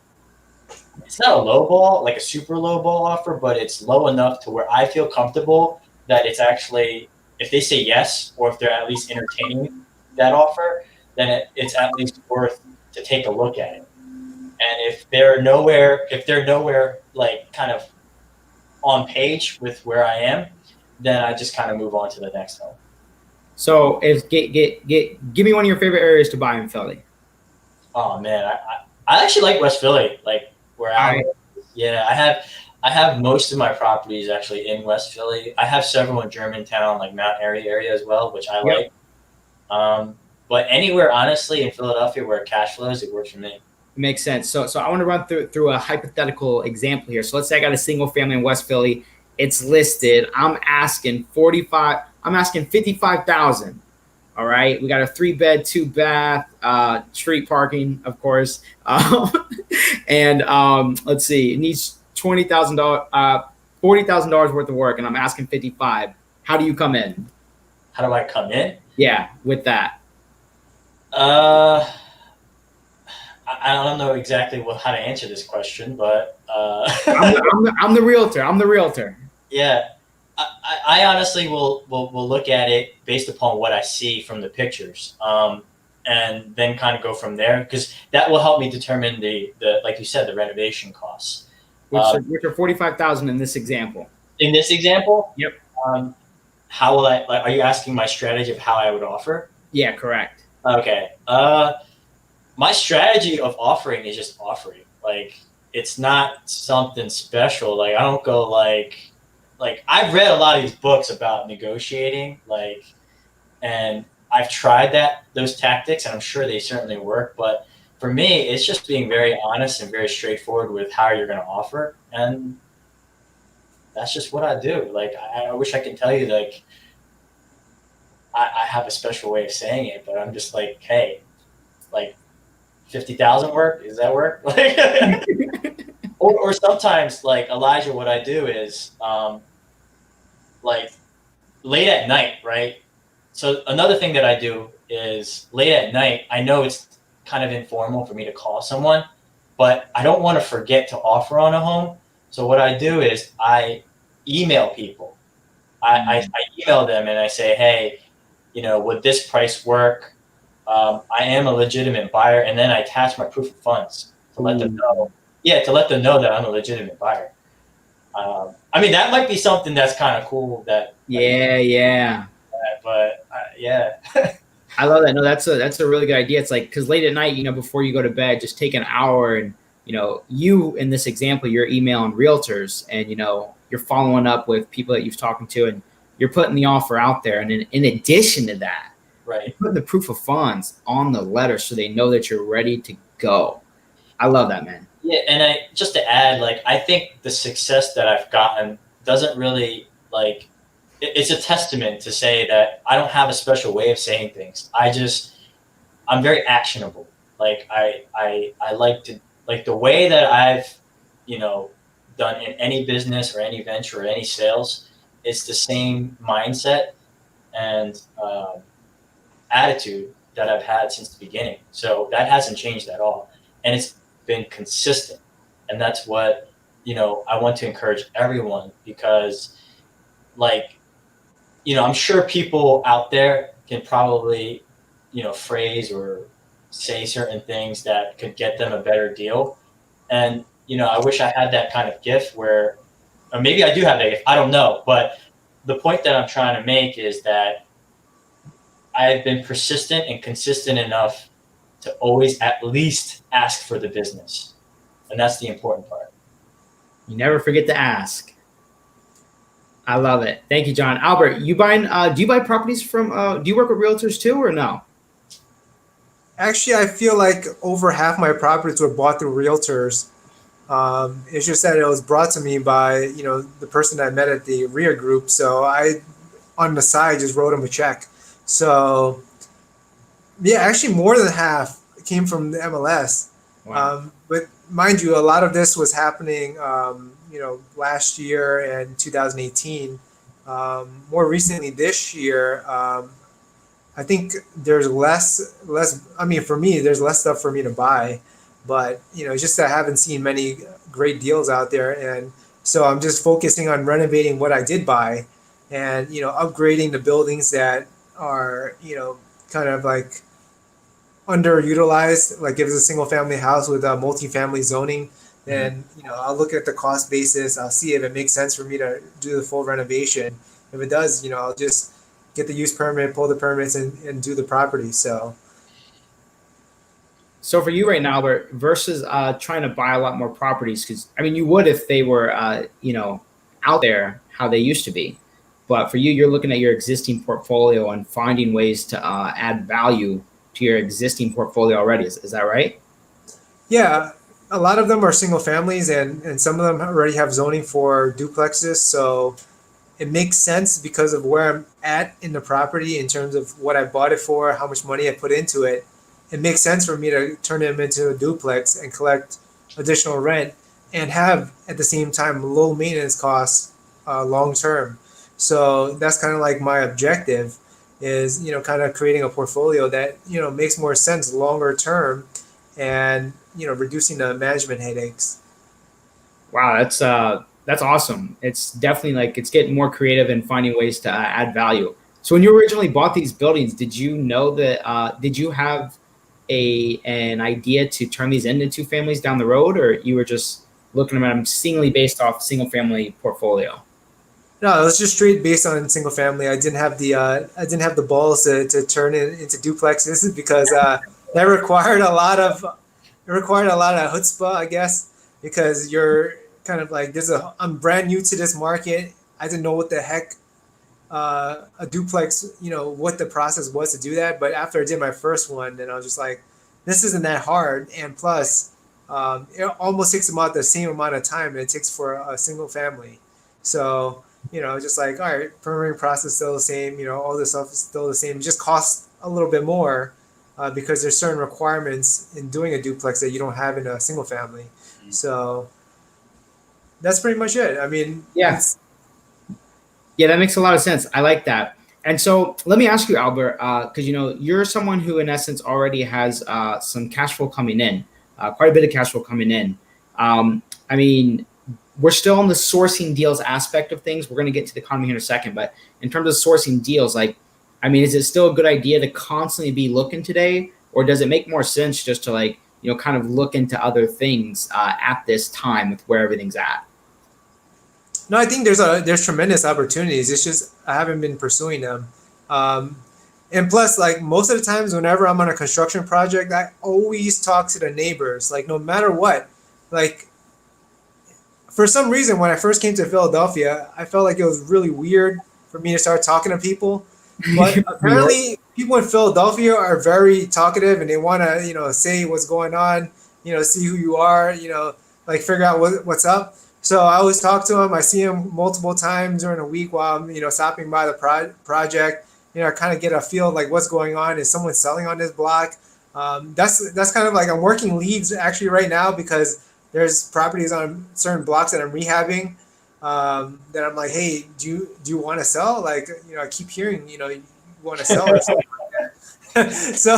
it's not a low ball, like a super low ball offer, but it's low enough to where I feel comfortable that it's actually, if they say yes, or if they're at least entertaining that offer, then it's at least worth to take a look at it. And if they're nowhere like kind of on page with where I am, then I just kind of move on to the next home. So give me one of your favorite areas to buy in Philly. Oh man, I actually like West Philly, like where I live. Yeah, I have most of my properties actually in West Philly. I have several in Germantown, like Mount Airy area as well, which I like. But anywhere, honestly, in Philadelphia where cash flows, it works for me. Makes sense. So I want to run through a hypothetical example here. So let's say I got a single family in West Philly. It's listed. I'm asking 55,000. All right. We got a 3-bed, 2-bath, street parking, of course. And let's see, it needs $20,000, $40,000 worth of work, and I'm asking 55. How do you come in? How do I come in? Yeah, with that. I don't know exactly how to answer this question, but I'm the realtor. I'm the realtor. Yeah, I honestly will look at it based upon what I see from the pictures, and then kind of go from there, because that will help me determine the like you said, the renovation costs. Which are 45,000 in this example. In this example, Yep. How will I? Like, are you asking my strategy of how I would offer? Yeah, correct. Okay. My strategy of offering is just offering. Like, it's not something special. Like, I don't go like I've read a lot of these books about negotiating, like, and I've tried those tactics, and I'm sure they certainly work. But for me, it's just being very honest and very straightforward with how you're going to offer, and that's just what I do. Like, I wish I could tell you, like, I have a special way of saying it, but I'm just like, hey, like, 50,000 work? Does that work? Like, or sometimes, like, Elijah, what I do is, like, late at night, right? So another thing that I do is late at night, I know it's kind of informal for me to call someone, but I don't want to forget to offer on a home. So what I do is I email people. I email them and I say, hey, would this price work? I am a legitimate buyer, and then I attach my proof of funds to let them know. Yeah, to let them know that I'm a legitimate buyer. I mean, that might be something that's kind of cool. Yeah. But yeah. I love that. No, that's a really good idea. It's like, because late at night, before you go to bed, just take an hour and, you, in this example, you're emailing realtors and, you're following up with people that you've talked to, and you're putting the offer out there. And in addition to that, right, you're putting the proof of funds on the letter so they know that you're ready to go. I love that, man. Yeah. And just to add, like, I think the success that I've gotten doesn't really, like, it's a testament to say that I don't have a special way of saying things. I'm very actionable. Like, I like to, like, the way that I've, done in any business or any venture or any sales, it's the same mindset and attitude that I've had since the beginning. So that hasn't changed at all. And it's been consistent. And that's what, I want to encourage everyone, because, like, I'm sure people out there can probably, phrase or say certain things that could get them a better deal. And, I wish I had that kind of gift or maybe I do have that gift. I don't know. But the point that I'm trying to make is that I've been persistent and consistent enough to always at least ask for the business. And that's the important part. You never forget to ask. I love it. Thank you, John. Albert, do you buy properties from, do you work with realtors too, or no? Actually, I feel like over half my properties were bought through realtors. It's just that it was brought to me by, the person I met at the RIA group. So I, on the side, just wrote him a check. So yeah, actually more than half came from the MLS. Wow. But mind you, a lot of this was happening, last year and 2018. More recently this year, I think there's less. I mean, for me, there's less stuff for me to buy, but it's just that I haven't seen many great deals out there, and so I'm just focusing on renovating what I did buy, and upgrading the buildings that are kind of like underutilized. Like if it's a single family house with a multi-family zoning, then I'll look at the cost basis. I'll see if it makes sense for me to do the full renovation. If it does, I'll just get the use permit, pull the permits, and do the property. So for you right now, Albert, versus trying to buy a lot more properties, because I mean, you would if they were out there how they used to be, but for you, you're looking at your existing portfolio and finding ways to add value to your existing portfolio already. Is that right? Yeah. A lot of them are single families, and some of them already have zoning for duplexes. So it makes sense because of where I'm at in the property in terms of what I bought it for, how much money I put into it. It makes sense for me to turn them into a duplex and collect additional rent and have at the same time low maintenance costs long term. So that's kind of like my objective is, kind of creating a portfolio that, makes more sense longer term and, reducing the management headaches. Wow, That's awesome. It's definitely like it's getting more creative and finding ways to add value. So when you originally bought these buildings, did you know that? Did you have an idea to turn these into two families down the road, or you were just looking at them singly based off single family portfolio? No, it was just straight based on single family. I didn't have the balls to turn it into duplexes because that required a lot of chutzpah, I guess, because you're kind of like I'm brand new to this market. I didn't know what the heck a duplex, what the process was to do that. But after I did my first one, then I was just like, this isn't that hard. And plus, it almost takes about the same amount of time it takes for a single family. So, just like, all right, permitting process still the same, all this stuff is still the same. It just costs a little bit more because there's certain requirements in doing a duplex that you don't have in a single family. So that's pretty much it. I mean, yeah. Yeah, that makes a lot of sense. I like that. And so let me ask you, Albert, because you're someone who, in essence, already has some cash flow coming in, quite a bit of cash flow coming in. I mean, we're still on the sourcing deals aspect of things. We're going to get to the economy here in a second, but in terms of sourcing deals, is it still a good idea to constantly be looking today, or does it make more sense just to kind of look into other things at this time with where everything's at? No, I think there's tremendous opportunities. It's just I haven't been pursuing them. And plus, like most of the times whenever I'm on a construction project, I always talk to the neighbors, like no matter what. Like for some reason, when I first came to Philadelphia, I felt like it was really weird for me to start talking to people. But apparently people in Philadelphia are very talkative and they want to, say what's going on, see who you are, like figure out what's up. So I always talk to him. I see him multiple times during the week while I'm, stopping by the project. I kind of get a feel like what's going on. Is someone selling on this block? That's kind of like I'm working leads actually right now because there's properties on certain blocks that I'm rehabbing. That I'm like, hey, do you want to sell? Like, I keep hearing, you want to sell or something like that. So,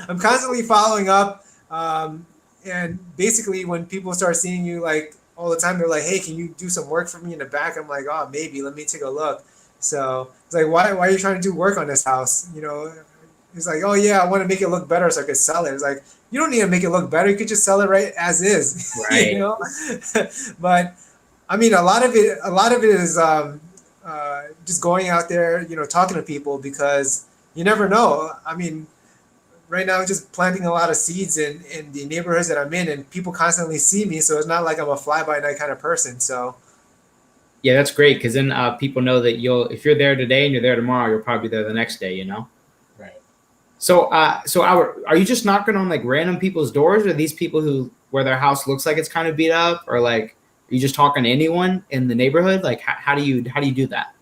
I'm constantly following up. And basically when people start seeing you like all the time, they're like, hey, can you do some work for me in the back? I'm like, oh, maybe, let me take a look. So it's like, why are you trying to do work on this house? It's like, oh yeah, I want to make it look better so I could sell it. It's like, you don't need to make it look better. You could just sell it right as is, right. But I mean, a lot of it is just going out there, talking to people because you never know. I mean, right now I'm just planting a lot of seeds in the neighborhoods that I'm in, and people constantly see me. So it's not like I'm a fly-by-night kind of person. So yeah, that's great because then people know that if you're there today and you're there tomorrow, you'll probably be there the next day. Right. So are you just knocking on like random people's doors, or these people where their house looks like it's kind of beat up, or like are you just talking to anyone in the neighborhood? Like how do you do that?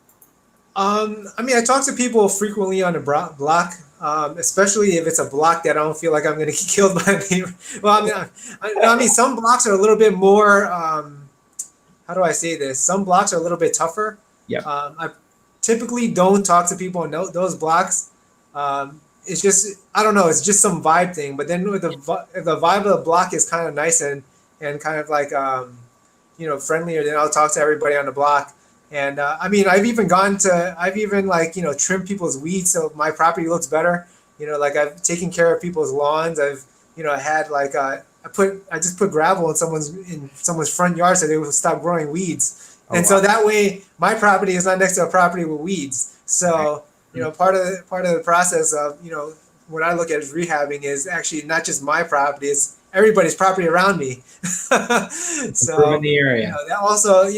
I mean, I talk to people frequently on the block. Especially if it's a block that I don't feel like I'm going to get killed by a neighbor. Well, I mean, some blocks are a little bit more, how do I say this? Some blocks are a little bit tougher. Yeah. I typically don't talk to people in those blocks. It's just, I don't know, it's just some vibe thing. But then if the vibe of the block is kind of nice and kind of like, friendlier, then I'll talk to everybody on the block. And I mean, I've even trimmed people's weeds so my property looks better. Like I've taken care of people's lawns. I've, had like I just put gravel in someone's front yard so they will stop growing weeds. Oh, and wow. So that way my property is not next to a property with weeds. So, part of the process of, what I look at as rehabbing is actually not just my property, it's everybody's property around me. So in the area. That also,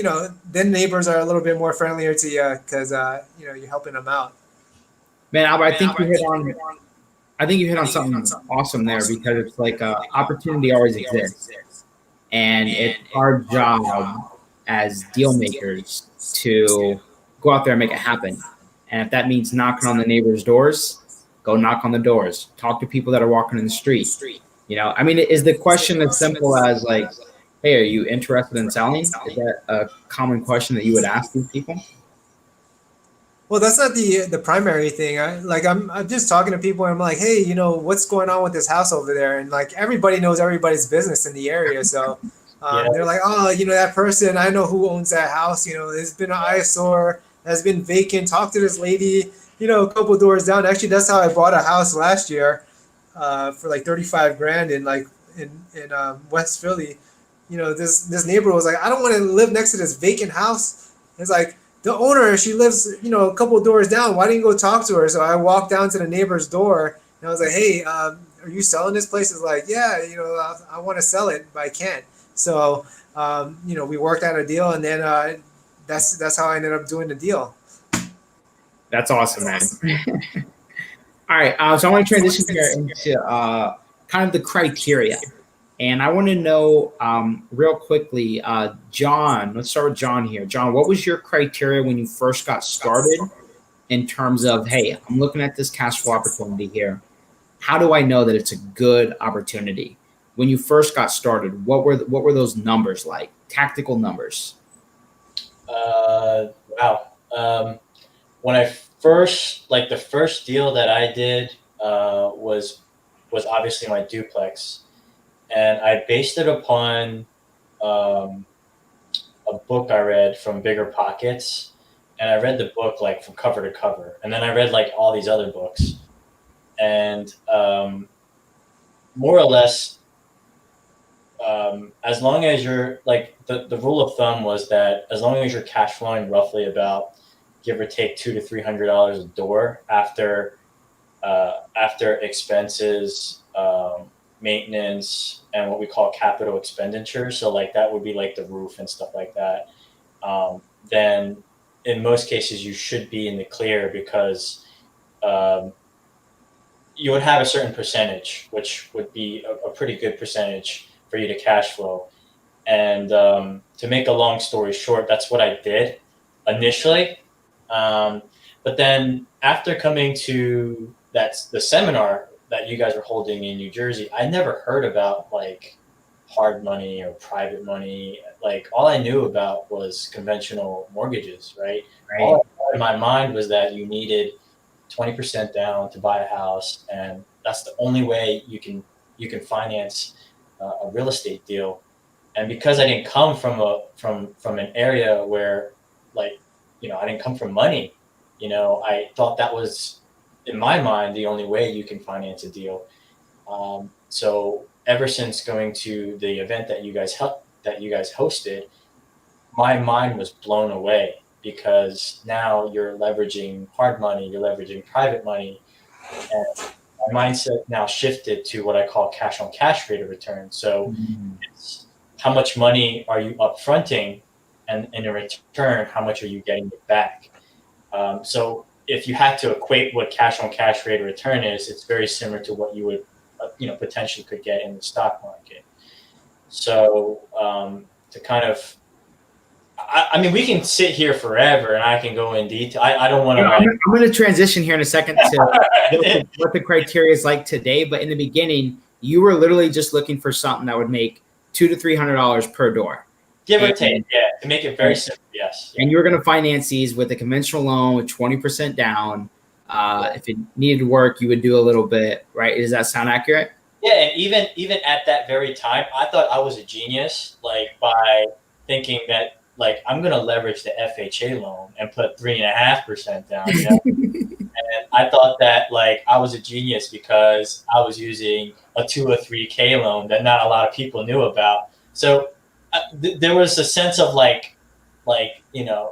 then neighbors are a little bit more friendlier to you because you're helping them out. Man, Albert, I think you hit on something awesome there because it's like opportunity always exists, and it's our job as deal makers to go out there and make it happen. And if that means knocking on the neighbors' doors, go knock on the doors. Talk to people that are walking in the street. I mean, is the question as simple as like, hey, are you interested in selling? Is that a common question that you would ask these people? Well, that's not the primary thing. I'm just talking to people and I'm like, hey, what's going on with this house over there? And like everybody knows everybody's business in the area. So They're like, oh, that person, I know who owns that house. It's been an eyesore, has been vacant. Talk to this lady, a couple doors down. Actually, that's how I bought a house last year for like 35 grand in West Philly. This neighbor was like, I don't want to live next to this vacant house. It's like, the owner, she lives, a couple doors down. Why didn't you go talk to her? So I walked down to the neighbor's door and I was like, hey, are you selling this place? It's like, yeah, I want to sell it, but I can't. So, we worked out a deal, and then that's how I ended up doing the deal. That's awesome, man. All right, so I want to transition here into kind of the criteria. And I want to know real quickly, John, let's start with John here. John, what was your criteria when you first got started in terms of, hey, I'm looking at this cash flow opportunity here. How do I know that it's a good opportunity? When you first got started, what were those numbers like? Tactical numbers. Wow. When I first, the first deal that I did was obviously my duplex. And I based it upon a book I read from Bigger Pockets. And I read the book from cover to cover. And then I read all these other books. And more or less, as long as you're the rule of thumb was that as long as you're cash flowing roughly about give or take $200 to $300 a door after expenses, maintenance, and what we call capital expenditures. So that would be the roof and stuff like that. Then in most cases you should be in the clear because you would have a certain percentage, which would be a pretty good percentage for you to cash flow. And to make a long story short, that's what I did initially. But then after coming to the seminar that you guys are holding in New Jersey, I never heard about hard money or private money. All I knew about was conventional mortgages, right? All I had in my mind was that you needed 20% down to buy a house, and that's the only way you can finance a real estate deal. And because I didn't come from an area where I didn't come from money, I thought that was, in my mind, the only way you can finance a deal. So ever since going to the event that you guys hosted, my mind was blown away, because now you're leveraging hard money, you're leveraging private money, and my mindset now shifted to what I call cash on cash rate of return. So it's how much money are you upfronting, and in return, how much are you getting back? So if you had to equate what cash on cash rate of return is, it's very similar to what you would, potentially could get in the stock market. So to kind of, I mean, we can sit here forever and I can go in detail. I don't want to. I'm going to transition here in a second to what the criteria is like today. But in the beginning, you were literally just looking for something that would make $200 to $300 per door. Give or take, yeah, to make it very simple, yes. And you were going to finance these with a conventional loan with 20% down. If it needed work, you would do a little bit, right? Does that sound accurate? Yeah, and even at that very time, I thought I was a genius, by thinking that, I'm going to leverage the FHA loan and put 3.5% down. And I thought that, I was a genius because I was using a 2 or 3K loan that not a lot of people knew about. So there was a sense of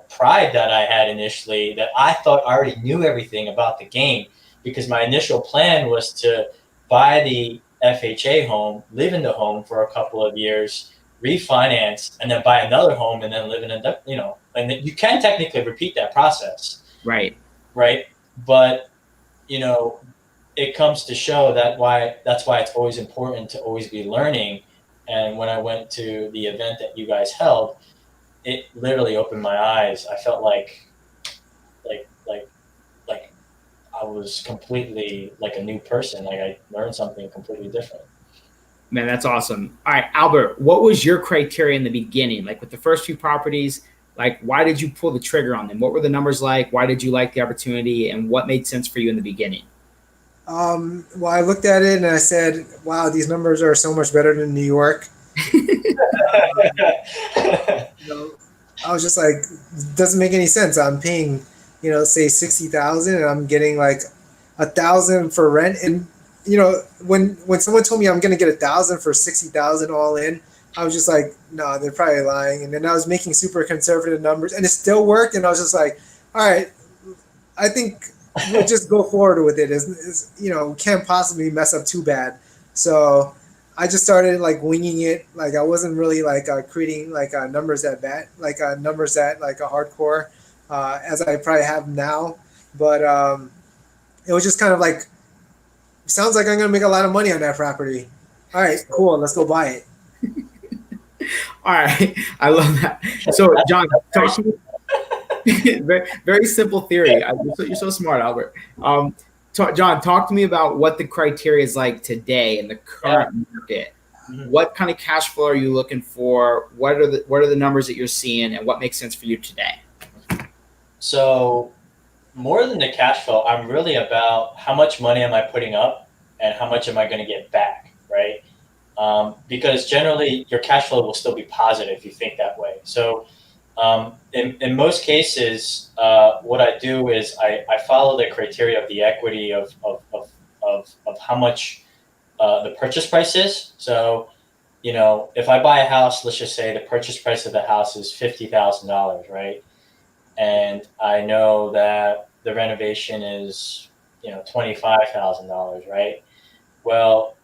pride that I had initially, that I thought I already knew everything about the game, because my initial plan was to buy the FHA home, live in the home for a couple of years, refinance, and then buy another home and then live in and then you can technically repeat that process. Right. But, it comes to show that's why it's always important to always be learning. And when I went to the event that you guys held, it literally opened my eyes. I felt like I was completely a new person. I learned something completely different. Man, that's awesome. All right, Albert, what was your criteria in the beginning? With the first few properties, why did you pull the trigger on them? What were the numbers like? Why did you like the opportunity? And what made sense for you in the beginning? Well, I looked at it and I said, wow, these numbers are so much better than New York. You know, I was just like, doesn't make any sense. I'm paying, say 60,000, and I'm getting like 1,000 for rent. And when someone told me I'm gonna get 1,000 for 60,000 all in, I was just like, no, they're probably lying. And then I was making super conservative numbers, and it still worked. And I was just like, all right, I think we'll just go forward with it. Can't possibly mess up too bad. So I just started like winging it. Like I wasn't really like creating like numbers that bad, like numbers that like a hardcore, as I probably have now. But it was just kind of like, sounds like I'm gonna make a lot of money on that property. All right, cool. Let's go buy it. All right, I love that. So, John, talk to me. Very, very simple theory. You're so smart, Albert. John, talk to me about what the criteria is like today in the current market. Mm-hmm. What kind of cash flow are you looking for? What are the numbers that you're seeing, and what makes sense for you today? So, more than the cash flow, I'm really about how much money am I putting up and how much am I going to get back, right? Because generally your cash flow will still be positive if you think that way. So in most cases, what I do is I follow the criteria of the equity of how much the purchase price is. So, if I buy a house, let's just say the purchase price of the house is $50,000, right? And I know that the renovation is, $25,000, right? Well,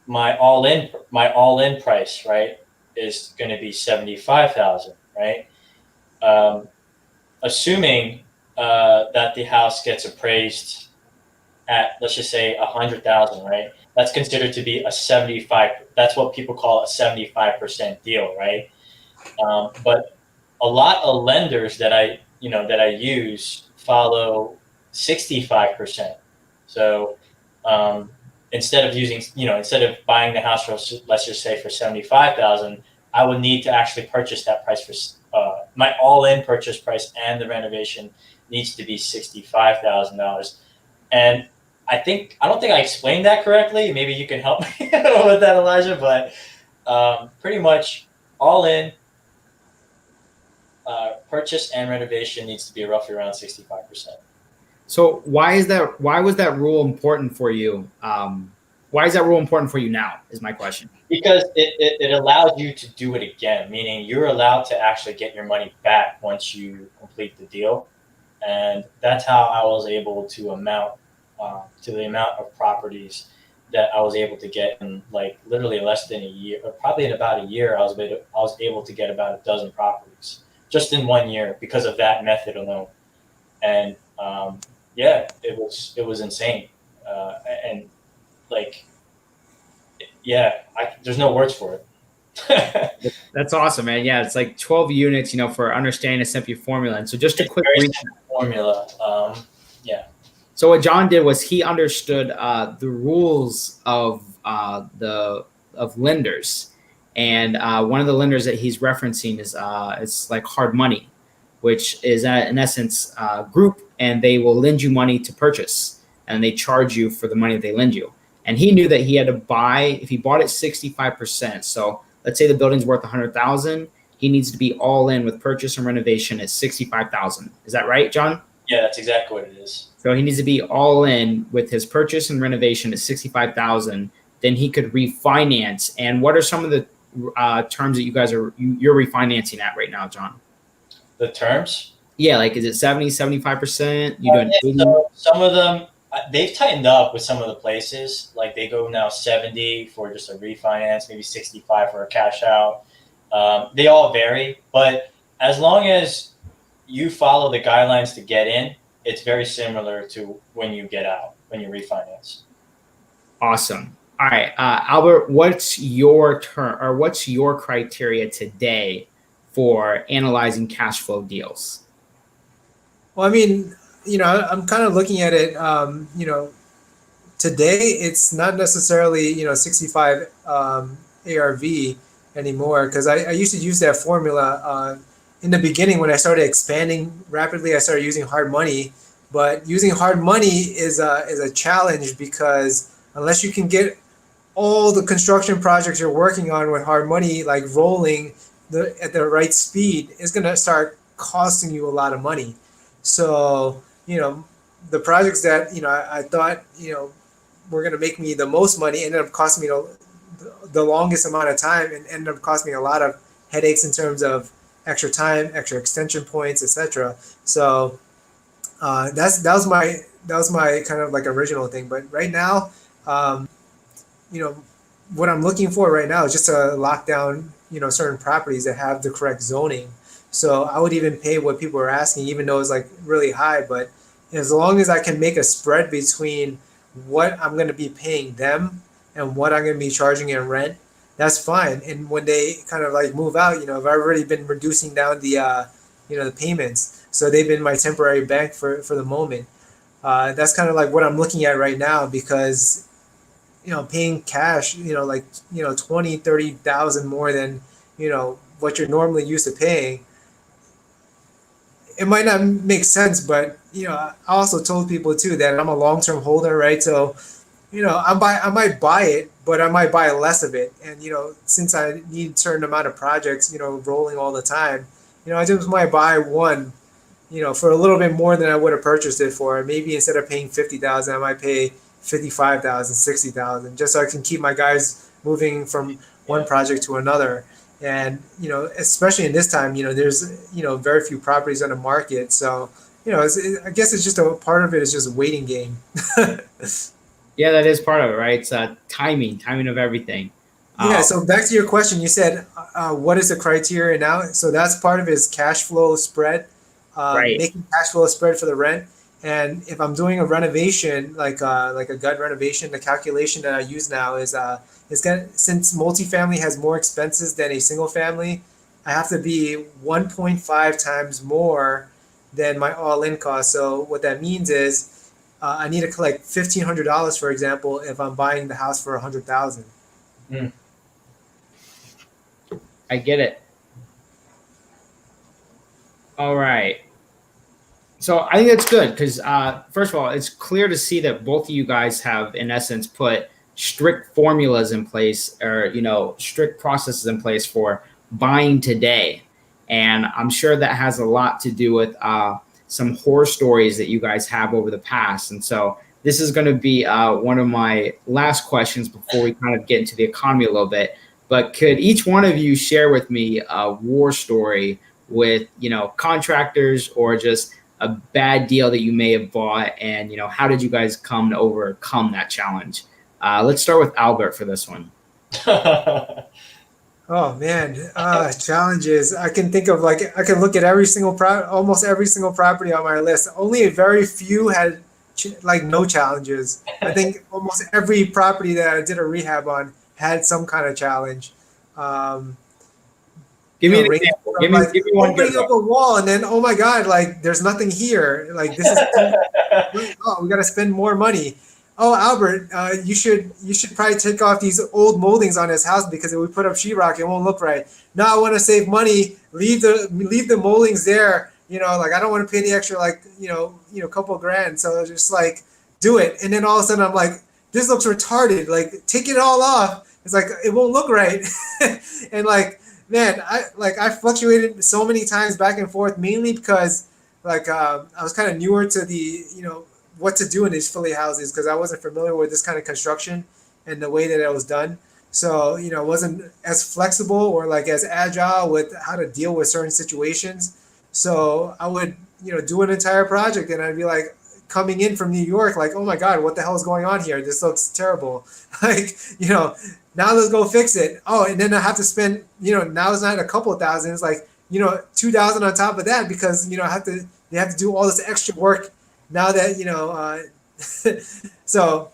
my all-in price, right, is going to be $75,000, right? Assuming that the house gets appraised at, let's just say, $100,000, right? That's considered to be a 75. That's what people call a 75% deal, right? But a lot of lenders that I use follow 65%. So instead of buying the house for, let's just say, for 75,000, I would need to actually purchase that price for my all-in purchase price, and the renovation needs to be $65,000. And I don't think I explained that correctly. Maybe you can help me with that, Elijah. But pretty much all in purchase and renovation needs to be roughly around 65%. So why was that rule important for you? Why is that rule important for you now, is my question. Because it allows you to do it again, meaning you're allowed to actually get your money back once you complete the deal. And that's how I was able to amount to the amount of properties that I was able to get in like literally less than a year, or probably in about a year. I was able to get about a dozen properties just in 1 year because of that method alone. And it was insane. And like, yeah, there's no words for it. That's awesome, man. Yeah, it's like 12 units, for understanding a simple formula. And so just a quick formula. So what John did was he understood the rules of lenders, and one of the lenders that he's referencing is it's like hard money, which is in essence group, and they will lend you money to purchase, and they charge you for the money that they lend you. And he knew that he had to buy, if he bought it 65%. So let's say the building's worth 100,000, he needs to be all in with purchase and renovation at 65,000. Is that right, John? Yeah, that's exactly what it is. So he needs to be all in with his purchase and renovation at 65,000. Then he could refinance. And what are some of the terms that you're refinancing at right now, John? The terms? Yeah, like is it 70, 75%? You doing 80? So some of them, they've tightened up with some of the places. Like they go now 70 for just a refinance, maybe 65 for a cash out. They all vary, but as long as you follow the guidelines to get in, it's very similar to when you get out, when you refinance. Awesome. All right, Albert, what's your criteria today for analyzing cash flow deals? Well, I mean, I'm kind of looking at it, today it's not necessarily, 65 ARV anymore, because I used to use that formula in the beginning when I started expanding rapidly. I started using hard money, but using hard money is a challenge because unless you can get all the construction projects you're working on with hard money, like rolling at the right speed, is going to start costing you a lot of money. So, the projects that, I thought, were going to make me the most money ended up costing me the longest amount of time and ended up costing me a lot of headaches in terms of extra time, extra extension points, etc. So that was my kind of like original thing. But right now, what I'm looking for right now is just to lock down, certain properties that have the correct zoning. So I would even pay what people are asking, even though it's like really high. But as long as I can make a spread between what I'm going to be paying them and what I'm going to be charging in rent, that's fine. And when they kind of like move out, I've already been reducing down the payments. So they've been my temporary bank for the moment. That's kind of like what I'm looking at right now, because paying cash, like 20,000-30,000 more than what you're normally used to paying, it might not make sense. But I also told people too that I'm a long-term holder, right? So I might buy it, but I might buy less of it. And since I need a certain amount of projects rolling all the time, I just might buy one for a little bit more than I would have purchased it for. Maybe instead of paying 50,000, I might pay 55,000, 60,000, just so I can keep my guys moving from one project to another. And especially in this time, there's very few properties on the market. So I guess it's just a part of it is just a waiting game. Yeah, that is part of it, right? It's timing of everything. Yeah. So back to your question, you said, what is the criteria now? So that's part of it is cash flow spread, Right. making cash flow spread for the rent. And if I'm doing a renovation, like a gut renovation, the calculation that I use now is since multifamily has more expenses than a single family, I have to be 1.5 times more than my all-in cost. So what that means is I need to collect $1,500, for example, if I'm buying the house for $100,000. I get it. All right. So I think that's good because, first of all, it's clear to see that both of you guys have, in essence, put strict formulas in place, or strict processes in place for buying today. And I'm sure that has a lot to do with some horror stories that you guys have over the past. And so this is going to be one of my last questions before we kind of get into the economy a little bit. But could each one of you share with me a war story with contractors, or just a bad deal that you may have bought, and how did you guys come to overcome that challenge? Let's start with Albert for this one. Oh man, challenges. I can think of, like, I can look at almost every single property on my list. Only a very few had no challenges. I think almost every property that I did a rehab on had some kind of challenge. Give me an example. Give me one. Opening up a wall and then, oh my God, like there's nothing here. Like this is, we got to spend more money. Oh, Albert, you should probably take off these old moldings on his house, because if we put up sheetrock, it won't look right. No, I want to save money. Leave the moldings there. Like I don't want to pay the extra, couple grand. So just like do it. And then all of a sudden I'm like, this looks retarded. Like take it all off. It's like it won't look right. And like, man, I fluctuated so many times back and forth, mainly because I was kind of newer to the what to do in these Philly houses, because I wasn't familiar with this kind of construction and the way that it was done. So it wasn't as flexible or like as agile with how to deal with certain situations. So I would do an entire project and I'd be like coming in from New York, like, oh my God, what the hell is going on here? This looks terrible. Now let's go fix it. Oh, and then I have to spend, now it's not a couple of thousand, it's like, 2,000 on top of that, because, they have to do all this extra work now that, so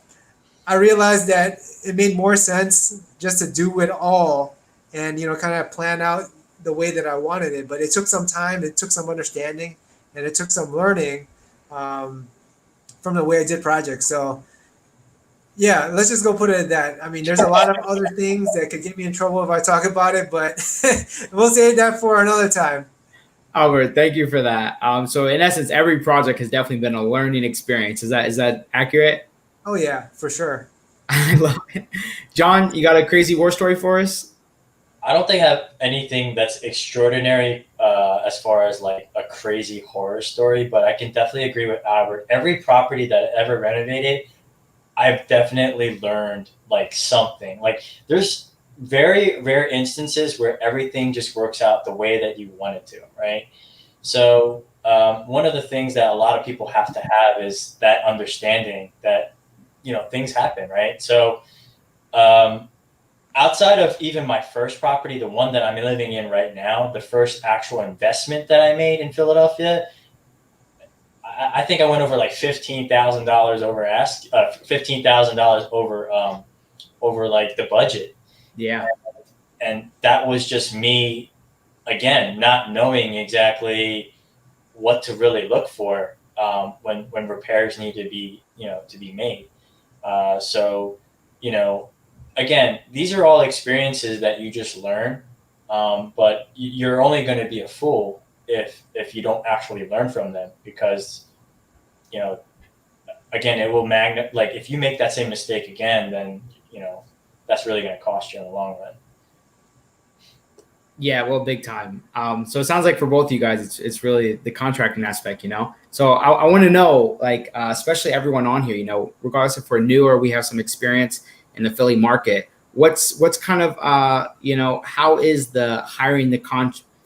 I realized that it made more sense just to do it all and, kind of plan out the way that I wanted it. But it took some time, it took some understanding, and it took some learning from the way I did projects. So yeah, let's just go put it at that. I mean, there's a lot of other things that could get me in trouble if I talk about it, but we'll save that for another time. Albert, thank you for that. So in essence, every project has definitely been a learning experience. Is that accurate? Oh yeah, for sure. I love it. John, you got a crazy war story for us? I don't think I have anything that's extraordinary as far as like a crazy horror story, but I can definitely agree with Albert. Every property that I ever renovated, I've definitely learned like something. Like there's very rare instances where everything just works out the way that you want it to, right? So one of the things that a lot of people have to have is that understanding that things happen, right? So um, outside of even my first property, the one that I'm living in right now, the first actual investment that I made in Philadelphia, I think I went over like $15,000 over $15,000 over like the budget. Yeah. And that was just me, again, not knowing exactly what to really look for when repairs need to be made. So, you know, again, these are all experiences that you just learn, but you're only going to be a fool if you don't actually learn from them, because you know, again, it will like if you make that same mistake again, then that's really going to cost you in the long run. Yeah, well, big time. So it sounds like for both of you guys, it's really the contracting aspect, So I want to know, like, especially everyone on here, regardless if we're new or we have some experience in the Philly market, what's kind of, how is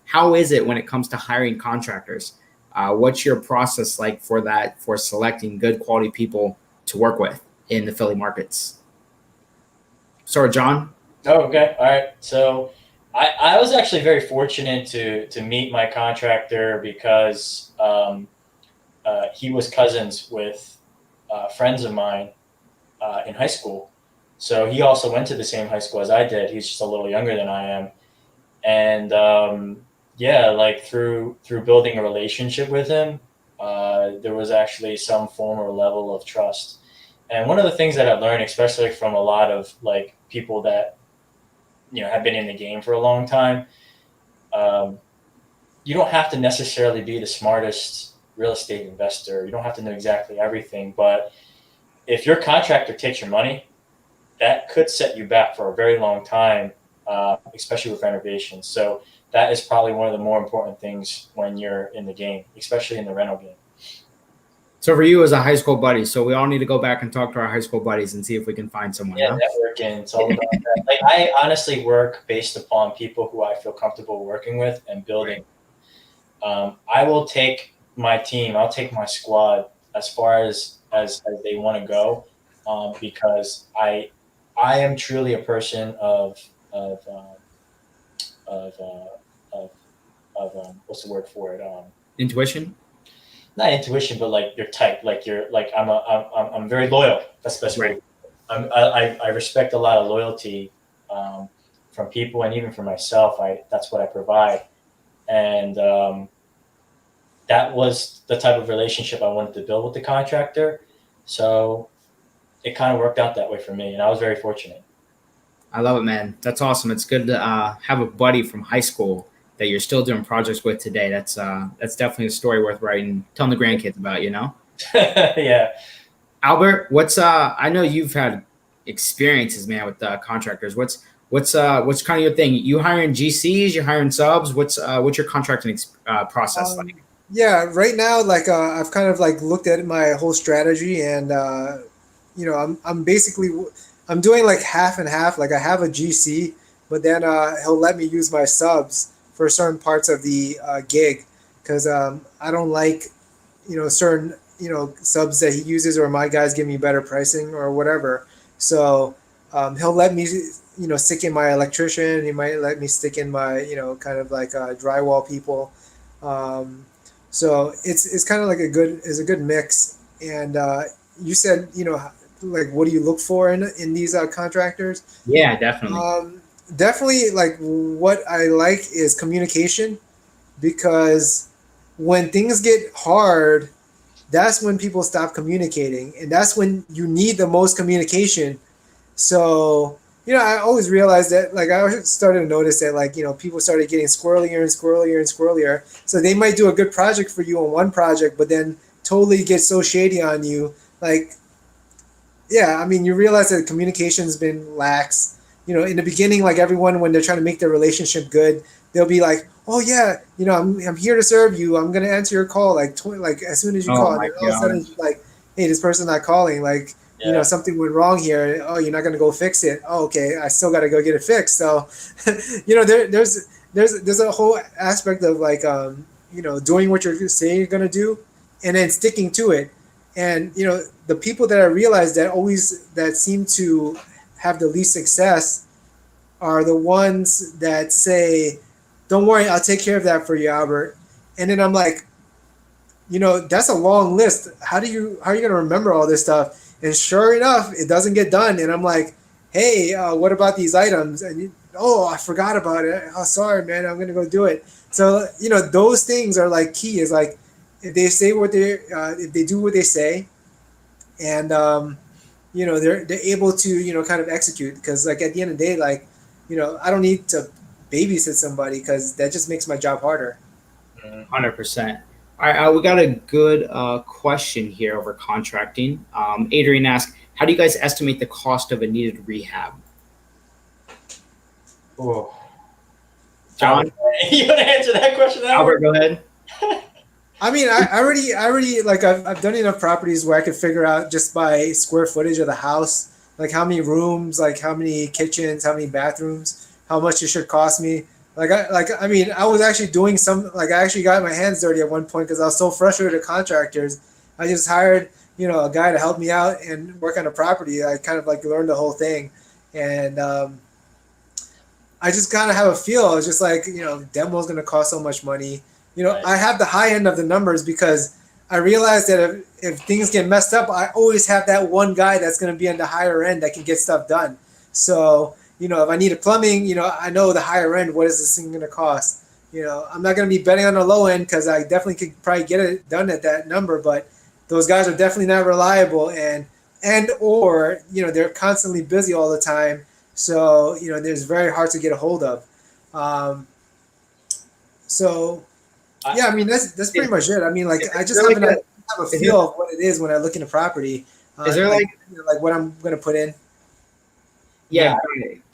how is it when it comes to hiring contractors? What's your process like for selecting good quality people to work with in the Philly markets? Sorry, John. Oh, okay. All right. So I was actually very fortunate to meet my contractor because he was cousins with friends of mine in high school. So he also went to the same high school as I did. He's just a little younger than I am. And yeah, like through building a relationship with him, there was actually some form or level of trust. And one of the things that I learned, especially from a lot of like people that have been in the game for a long time, you don't have to necessarily be the smartest real estate investor. You don't have to know exactly everything, but if your contractor takes your money, that could set you back for a very long time, especially with renovations. So that is probably one of the more important things when you're in the game, especially in the rental game. So for you as a high school buddy, so we all need to go back and talk to our high school buddies and see if we can find someone. Yeah, networking. It's all about that. Like I honestly work based upon people who I feel comfortable working with and building. I will take my team, I'll take my squad as far as they want to go, because I am truly a person of what's the word for it? Intuition. Not intuition, but like your type. Like you're like I'm very loyal. That's the best way. I respect a lot of loyalty from people, and even for myself. That's what I provide, and that was the type of relationship I wanted to build with the contractor. So it kind of worked out that way for me, and I was very fortunate. I love it, man. That's awesome. It's good to have a buddy from high school that you're still doing projects with today. That's definitely a story worth writing, telling the grandkids about, Yeah. Albert, I know you've had experiences, man, with contractors. What's kind of your thing? You hiring GCs? You hiring subs? What's your contracting process like? Yeah, right now, like I've kind of like looked at my whole strategy, and I'm basically I'm doing like half and half. Like I have a GC, but then he'll let me use my subs for certain parts of the gig, because I don't like certain subs that he uses, or my guys give me better pricing or whatever. So he'll let me stick in my electrician. He might let me stick in my kind of like drywall people. So it's kind of like a good mix. And you said like what do you look for in these contractors? Yeah, definitely. Definitely, like what I like is communication, because when things get hard, that's when people stop communicating, and that's when you need the most communication. So I always realized that, like I started to notice that, like people started getting squirrelier and squirrelier and squirrelier. So they might do a good project for you on one project, but then totally get so shady on you. Like yeah, I mean, you realize that communication's been lax. In the beginning, like everyone, when they're trying to make their relationship good, they'll be like, "Oh yeah, I'm here to serve you. I'm gonna answer your call like as soon as you Oh call." And my then all of a sudden, god. it's like, "Hey, this person's not calling. Like, Yeah. something went wrong here. Oh, you're not gonna go fix it. Oh, okay, I still gotta go get it fixed." So, there's a whole aspect of like doing what you're saying you're gonna do, and then sticking to it. And the people that I realize that seem to have the least success are the ones that say, "Don't worry, I'll take care of that for you, Albert." And then I'm like, that's a long list. How are you gonna remember all this stuff? And sure enough, it doesn't get done. And I'm like, "Hey, what about these items?" And oh, I forgot about it. Oh, sorry, man. I'm gonna go do it. So those things are like key. Is like if they say if they do what they say, and they're able to kind of execute, because like at the end of the day, like I don't need to babysit somebody, because that just makes my job harder. 100%. All right, we got a good question here over contracting. Adrian asked, how do you guys estimate the cost of a needed rehab? Oh. John? You want to answer that question, Albert, go ahead. I mean, I already like I've done enough properties where I could figure out just by square footage of the house, like how many rooms, like how many kitchens, how many bathrooms, how much it should cost me. I mean, I was actually doing I actually got my hands dirty at one point because I was so frustrated with contractors. I just hired a guy to help me out and work on a property. I kind of like learned the whole thing, and I just kind of have a feel. It's just like demo is going to cost so much money. Right. I have the high end of the numbers because I realize that if things get messed up, I always have that one guy that's going to be on the higher end that can get stuff done. So, if I need a plumbing, I know the higher end, what is this thing going to cost? I'm not going to be betting on the low end because I definitely could probably get it done at that number, but those guys are definitely not reliable or they're constantly busy all the time. So, there's very hard to get a hold of. Yeah, I mean that's pretty much it. I mean, like I just have a feel of what it is when I look in a property. Is there like what I'm gonna put in? Yeah,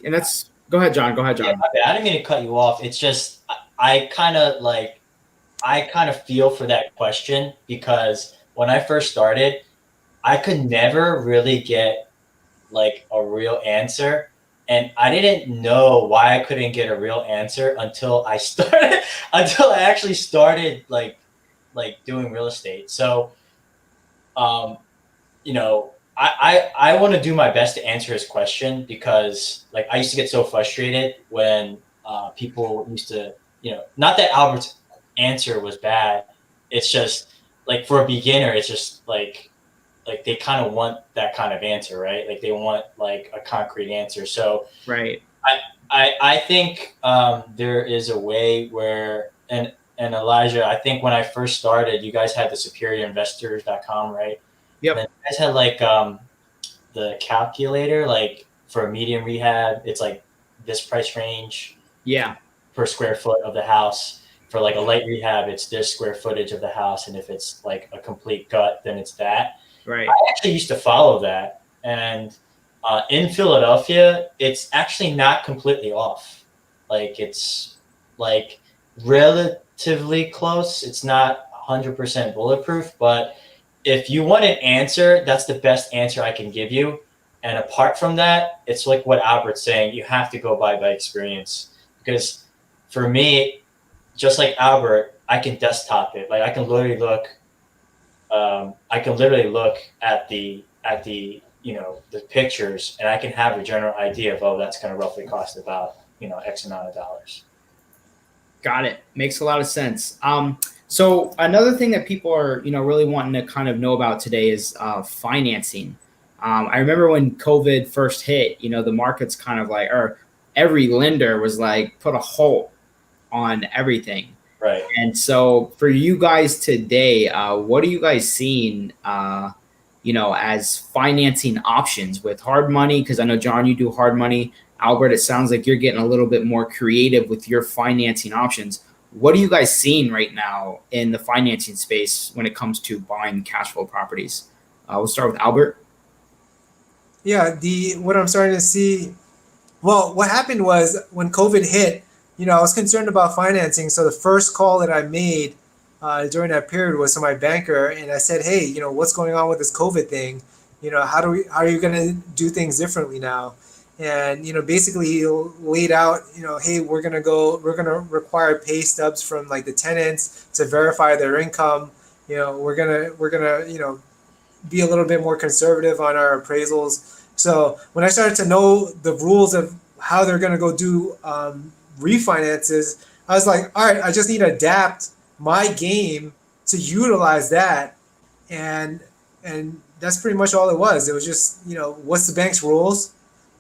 and that's go ahead, John. Yeah, I didn't mean to cut you off. It's just I kind of feel for that question because when I first started, I could never really get like a real answer. And I didn't know why I couldn't get a real answer until I actually started like doing real estate. So, I want to do my best to answer his question because like I used to get so frustrated when people used to, not that Albert's answer was bad. It's just like for a beginner, it's just like they kind of want that kind of answer, right? Like they want like a concrete answer. So right. I think there is a way where, and Elijah, I think when I first started, you guys had the superior-investors.com, right? Yep. And you guys had like the calculator, like for a medium rehab, it's like this price range. Yeah. Per square foot of the house. For like a light rehab, it's this square footage of the house. And if it's like a complete gut, then it's that. Right. I actually used to follow that. And in Philadelphia, it's actually not completely off. Like it's like relatively close. It's not 100% bulletproof, but if you want an answer, that's the best answer I can give you. And apart from that, it's like what Albert's saying, you have to go by experience. Because for me, just like Albert, I can desktop it. Like I can literally look at the the pictures, and I can have a general idea of, that's going to roughly cost about X amount of dollars. Got it. Makes a lot of sense. So another thing that people are really wanting to kind of know about today is financing. I remember when COVID first hit, the market's kind of like, or every lender was like, put a halt on everything. Right. And so for you guys today, what are you guys seeing, as financing options with hard money? Because I know, John, you do hard money. Albert, it sounds like you're getting a little bit more creative with your financing options. What are you guys seeing right now in the financing space when it comes to buying cash flow properties? We'll start with Albert. Yeah, the what I'm starting to see. Well, what happened was when COVID hit, I was concerned about financing. So the first call that I made during that period was to my banker, and I said, "Hey, what's going on with this COVID thing? How are you going to do things differently now?" And basically he laid out, hey, we're gonna require pay stubs from like the tenants to verify their income. We're gonna be a little bit more conservative on our appraisals. So when I started to know the rules of how they're going to go do refinances, I was like, all right, I just need to adapt my game to utilize that, and that's pretty much all it was. It was just what's the bank's rules,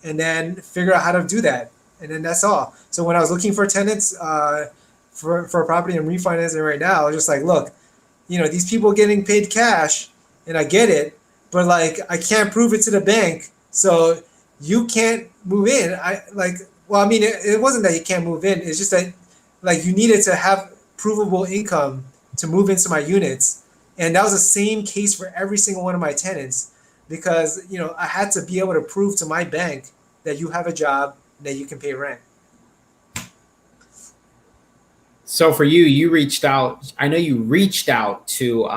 and then figure out how to do that, and then that's all. So when I was looking for tenants for a property and refinancing right now, I was just like, look, these people getting paid cash, and I get it, but like I can't prove it to the bank, so you can't move in. Well, I mean, it wasn't that you can't move in. It's just that like you needed to have provable income to move into my units, and that was the same case for every single one of my tenants, because I had to be able to prove to my bank that you have a job and that you can pay rent. So for you, you reached out. I know you reached out to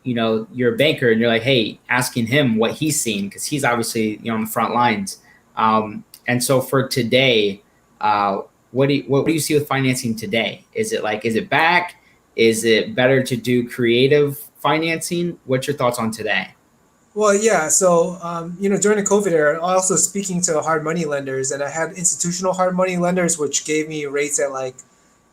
your banker, and you're like, hey, asking him what he's seen, because he's obviously on the front lines. And so for today, what do you see with financing today? Is it back? Is it better to do creative financing? What's your thoughts on today? Well, yeah. So, during the COVID era, also speaking to hard money lenders, and I had institutional hard money lenders, which gave me rates at like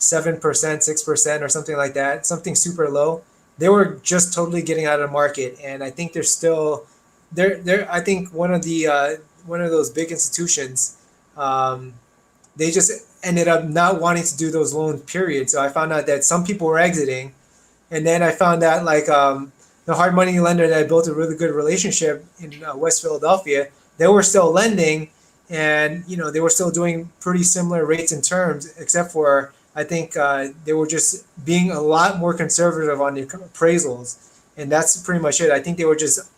7%, 6%, or something like that, something super low. They were just totally getting out of the market, and I think they're still they're I think one of those big institutions, they just ended up not wanting to do those loans. Period. So I found out that some people were exiting, and then I found out like the hard money lender that I built a really good relationship in West Philadelphia, they were still lending, and they were still doing pretty similar rates and terms, except for I think they were just being a lot more conservative on the appraisals, and that's pretty much it. I think they were just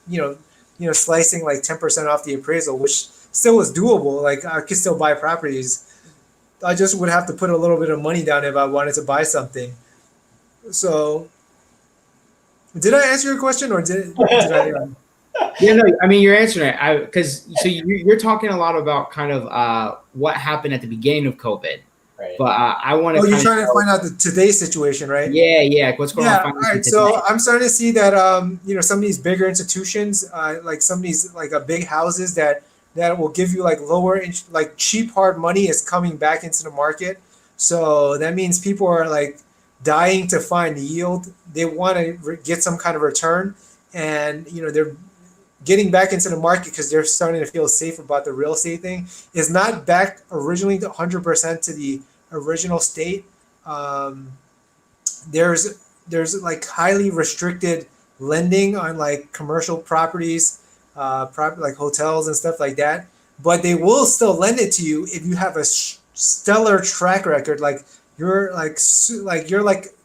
slicing like 10% off the appraisal, which still was doable. Like I could still buy properties. I just would have to put a little bit of money down if I wanted to buy something. So, did I answer your question, or did I? Yeah, no, I mean, you're answering it because you're talking a lot about kind of what happened at the beginning of COVID. Right. But I want to. Oh, you're trying to find out today's situation, right? Yeah. What's going on? All right. So I'm starting to see that some of these bigger institutions, like some of these like big houses that will give you like like cheap hard money is coming back into the market. So that means people are like dying to find yield. They want to get some kind of return, and they're getting back into the market because they're starting to feel safe about the real estate thing. Is not back originally 100% to the original state. There's like highly restricted lending on like commercial properties, like hotels and stuff like that. But they will still lend it to you if you have a stellar track record. Like you're like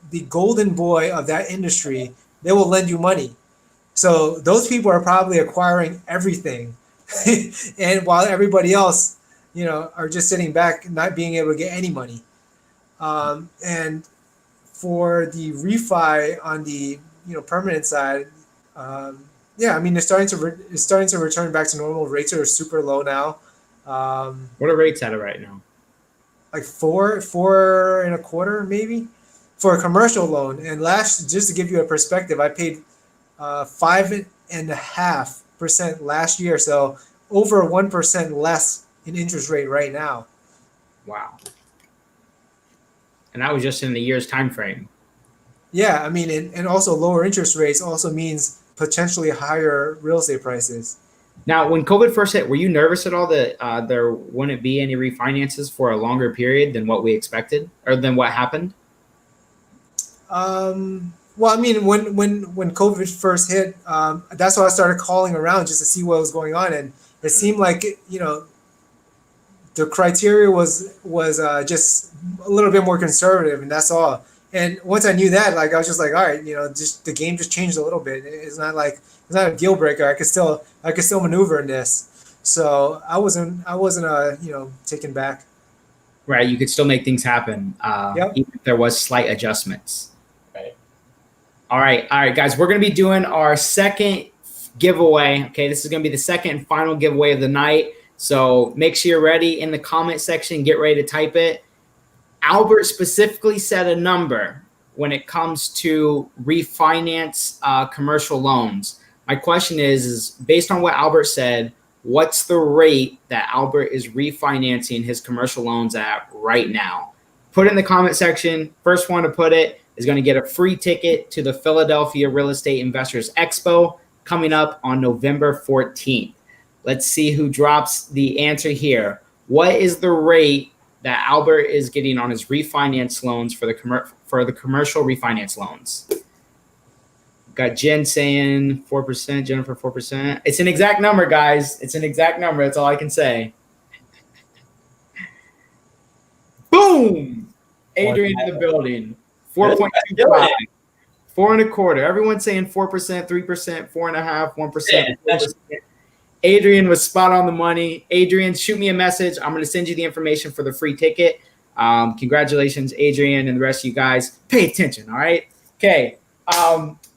the golden boy of that industry. They will lend you money. So those people are probably acquiring everything, and while everybody else, are just sitting back, not being able to get any money. And for the refi on the permanent side, yeah, I mean it's starting to return back to normal. Rates are super low now. What are rates at right now? Like 4.25% maybe for a commercial loan. And just to give you a perspective, I paid 5.5% last year, so over 1% less in interest rate right now. Wow. And that was just in the year's time frame. Yeah, I mean, and also lower interest rates also means potentially higher real estate prices. Now, when COVID first hit, were you nervous at all that there wouldn't be any refinances for a longer period than what we expected or than what happened? Well, I mean, when COVID first hit, that's why I started calling around just to see what was going on, and it seemed like the criteria was just a little bit more conservative, and that's all. And once I knew that, like I was just like, all right, just the game just changed a little bit. It's not a deal breaker. I could still maneuver in this. So I wasn't taken back. Right, you could still make things happen, Yep. even if there was slight adjustments. Right. All right, guys. We're going to be doing our second giveaway. Okay, this is going to be the second and final giveaway of the night. So make sure you're ready in the comment section. Get ready to type it. Albert specifically said a number when it comes to refinance commercial loans. My question is based on what Albert said, what's the rate that Albert is refinancing his commercial loans at right now? Put it in the comment section. First one to put it is going to get a free ticket to the Philadelphia Real Estate Investors Expo coming up on November 14th. Let's see who drops the answer here. What is the rate that Albert is getting on his refinance loans for the commercial refinance loans? Got Jen saying 4%, Jennifer 4%. It's an exact number, guys. It's an exact number. That's all I can say. Boom! Adrian in the building. 4.25. 4.25. Everyone's saying 4%, 3%, 4.5%, 1%. 4%. Adrian was spot on the money. Adrian, shoot me a message. I'm going to send you the information for the free ticket. Congratulations, Adrian, and the rest of you guys. Pay attention, all right? Okay.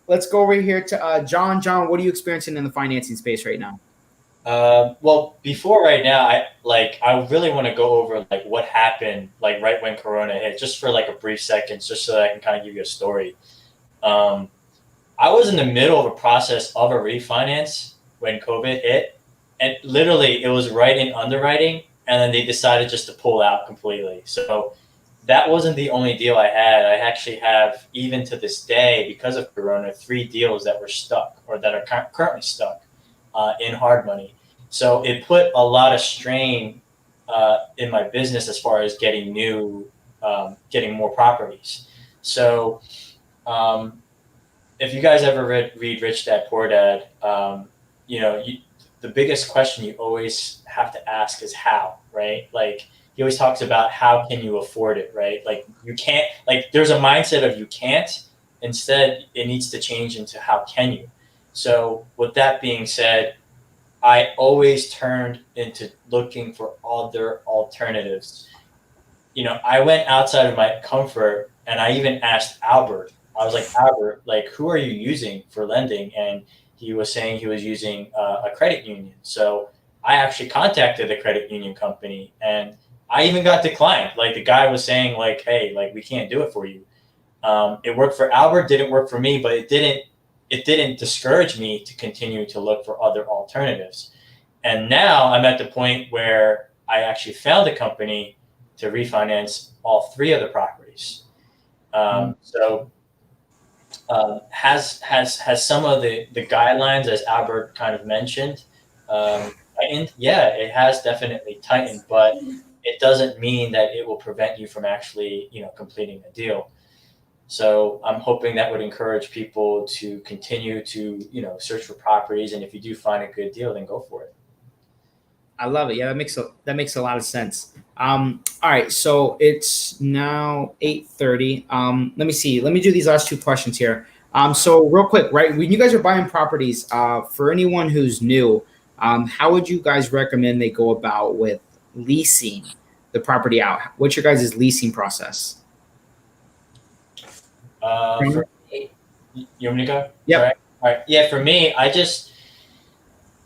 Let's go over here to John. John, what are you experiencing in the financing space right now? Well, before right now, I really want to go over like what happened like right when Corona hit, just for like a brief second, just so that I can kind of give you a story. I was in the middle of a process of a refinance when COVID hit, and literally it was right in underwriting, and then they decided just to pull out completely. So that wasn't the only deal I had. I actually have, even to this day, because of Corona, 3 deals that were stuck or that are currently stuck in hard money. So it put a lot of strain in my business as far as getting more properties. So if you guys ever read Rich Dad Poor Dad, the biggest question you always have to ask is how, right? Like he always talks about how can you afford it, right? Like you can't, like there's a mindset of you can't. Instead, it needs to change into how can you. So with that being said, I always turned into looking for other alternatives. I went outside of my comfort, and I even asked Albert. I was like, Albert, like, who are you using for lending? And he was saying he was using a credit union. So I actually contacted the credit union company, and I even got declined. Like the guy was saying, like, hey, like we can't do it for you. It worked for Albert, didn't work for me, but it didn't discourage me to continue to look for other alternatives. And now I'm at the point where I actually found a company to refinance all 3 of the properties. Has some of the guidelines, as Albert kind of mentioned, tightened? Yeah, it has definitely tightened, but it doesn't mean that it will prevent you from actually, completing a deal. So I'm hoping that would encourage people to continue to, search for properties. And if you do find a good deal, then go for it. I love it. Yeah, that makes a lot of sense. All right, so it's now 8:30. Let me see. Let me do these last 2 questions here. So real quick, right? When you guys are buying properties, for anyone who's new, how would you guys recommend they go about with leasing the property out? What's your guys' leasing process? For me, you want me to go? Yeah. All right. Yeah, for me, I just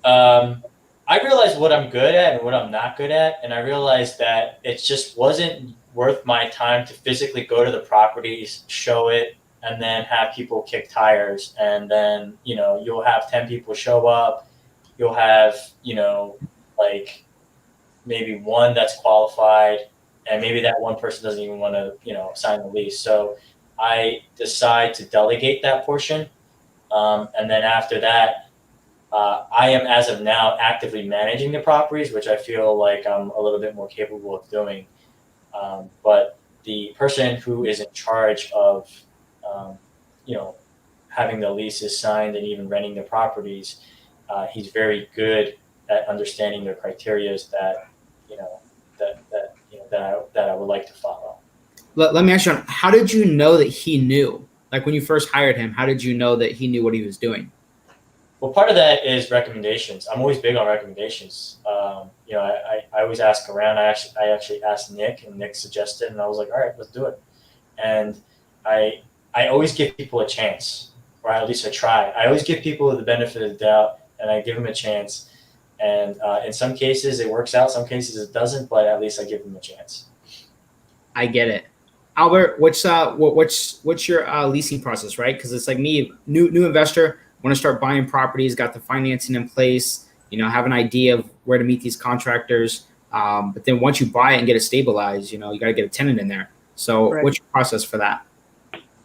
I realized what I'm good at and what I'm not good at, and I realized that it just wasn't worth my time to physically go to the properties, show it, and then have people kick tires, and then you'll have 10 people show up, you'll have like maybe 1 that's qualified, and maybe that 1 person doesn't even want to sign the lease. So I decide to delegate that portion, and then after that, I am, as of now, actively managing the properties, which I feel like I'm a little bit more capable of doing. But the person who is in charge of, having the leases signed and even renting the properties, he's very good at understanding the criteria that I would like to follow. Let me ask you, how did you know that he knew? Like when you first hired him, how did you know that he knew what he was doing? Well, part of that is recommendations. I'm always big on recommendations. I always ask around. I actually asked Nick, and Nick suggested, and I was like, all right, let's do it. And I always give people a chance, or at least I try. I always give people the benefit of the doubt, and I give them a chance. And in some cases, it works out. Some cases, it doesn't. But at least I give them a chance. I get it. Albert, what's your leasing process, right? Because it's like me, new investor, want to start buying properties, got the financing in place, have an idea of where to meet these contractors. But then once you buy it and get it stabilized, you got to get a tenant in there. So Right. what's your process for that?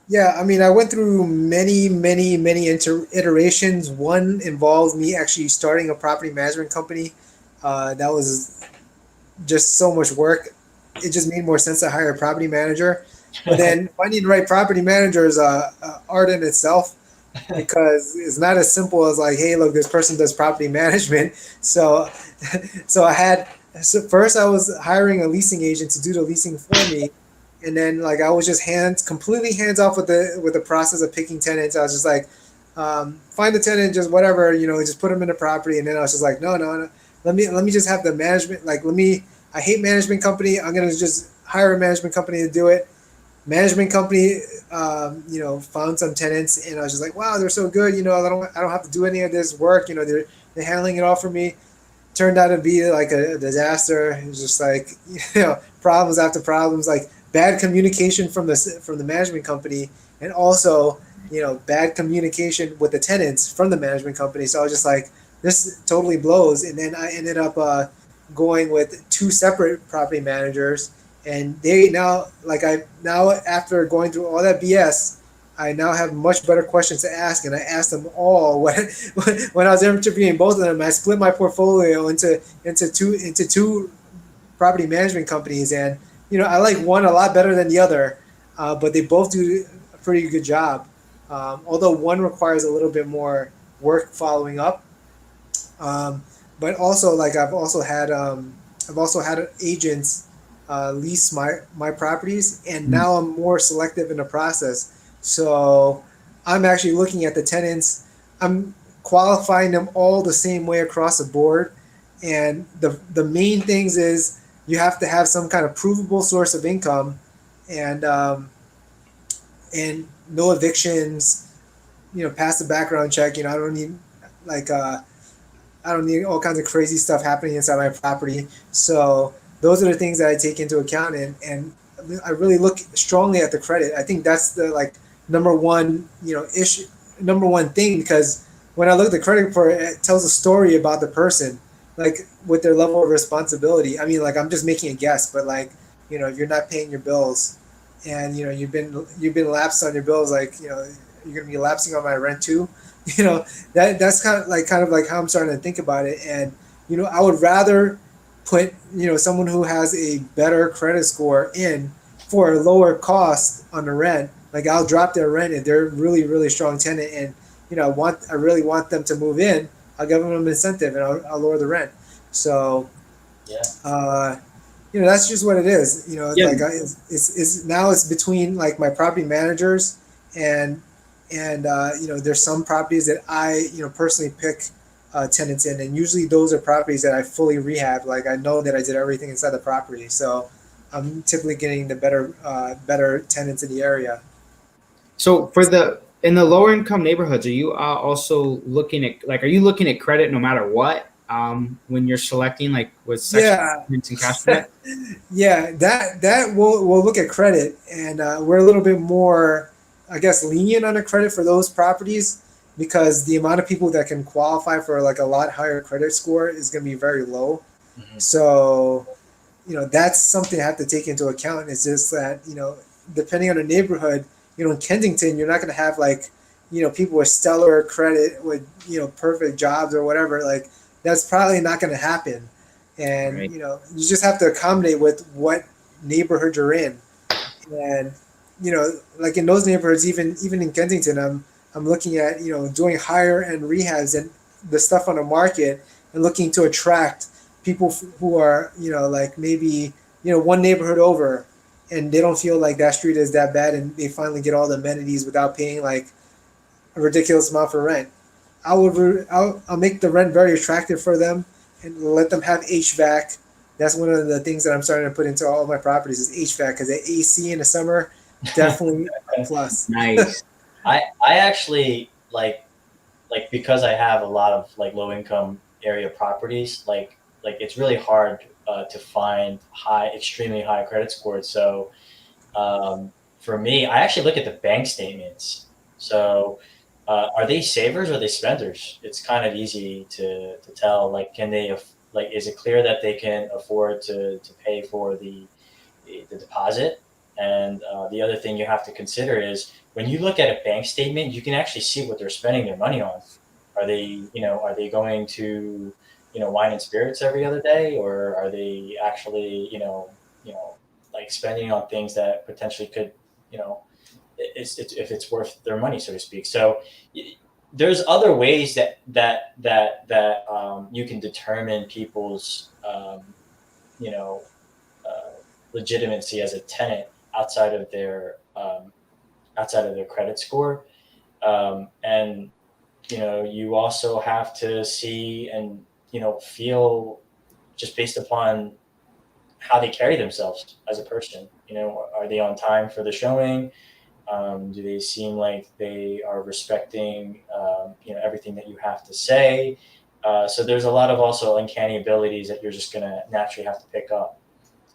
Yeah, I mean, I went through many iterations. One involved me actually starting a property management company. That was just so much work. It just made more sense to hire a property manager. But then finding the right property manager is a art in itself, because it's not as simple as like, hey, look, this person does property management. So first I was hiring a leasing agent to do the leasing for me. And then like I was just completely hands off with the process of picking tenants. I was just like, find the tenant, just whatever, just put them in the property. And then I was just like, no. Let me just have the management. I hate management company. I'm gonna just hire a management company to do it. Management company, found some tenants, and I was just like, wow, they're so good. I don't have to do any of this work. They're handling it all for me. Turned out to be like a disaster. It was just like, problems after problems, like bad communication from the management company, and also, bad communication with the tenants from the management company. So I was just like, this totally blows. And then I ended up going with two separate property managers, and they now after going through all that BS, I now have much better questions to ask, and I asked them all when I was interviewing both of them. I split my portfolio into two property management companies, and I like one a lot better than the other, but they both do a pretty good job. Although one requires a little bit more work following up. But also, like I've also had agents lease my properties, and now I'm more selective in the process. So I'm actually looking at the tenants. I'm qualifying them all the same way across the board, and the main things is you have to have some kind of provable source of income, and no evictions. Pass the background check. I don't need I don't need all kinds of crazy stuff happening inside my property. So those are the things that I take into account, and I really look strongly at the credit. I think that's the number one thing, because when I look at the credit report, it tells a story about the person, with their level of responsibility. I mean, I'm just making a guess, but if you're not paying your bills, and you've been lapsed on your bills, you're gonna be lapsing on my rent too. That's kind of like how I'm starting to think about it. And I would rather put someone who has a better credit score in for a lower cost on the rent. I'll drop their rent if they're really, really strong tenant, and I really want them to move in. I'll give them an incentive, and I'll lower the rent. So Yeah. that's just what it is. Yeah. It's between my property managers, and there's some properties that I personally pick tenants in, and usually those are properties that I fully rehab. I know that I did everything inside the property, so I'm typically getting the better tenants in the area. So in the lower income neighborhoods, are you also looking at are you looking at credit no matter what when you're selecting with section payments and cash flow? Yeah, that we'll look at credit, and we're a little bit more, I guess, lenient on the credit for those properties, because the amount of people that can qualify for a lot higher credit score is going to be very low. Mm-hmm. So, that's something I have to take into account. It's just that, depending on the neighborhood, in Kensington, you're not going to have people with stellar credit with, perfect jobs or whatever. That's probably not going to happen. And, Right. you just have to accommodate with what neighborhood you're in. And, in those neighborhoods, even in Kensington, I'm looking at, doing higher end rehabs and the stuff on the market, and looking to attract people who are, maybe, one neighborhood over, and they don't feel like that street is that bad, and they finally get all the amenities without paying a ridiculous amount for rent. I'll make the rent very attractive for them and let them have HVAC. That's one of the things that I'm starting to put into all of my properties is HVAC because the AC in the summer definitely a plus. Nice. I actually like because I have a lot of like low income area properties, like it's really hard to find extremely high credit scores. So for me, I actually look at the bank statements. So are they savers or are they spenders? It's kind of easy to tell. Like, can they like is it clear that they can afford to pay for the deposit? And the other thing you have to consider is when you look at a bank statement, you can actually see what they're spending their money on. Are they going to, wine and spirits every other day, or are they actually, like spending on things that potentially could, if it's worth their money, so to speak. So there's other ways that you can determine people's, you know, legitimacy as a tenant outside of their credit score, and you also have to see and feel just based upon how they carry themselves as a person. Are they on time for the showing? Do they seem like they are respecting everything that you have to say? So there's a lot of also uncanny abilities that you're just gonna naturally have to pick up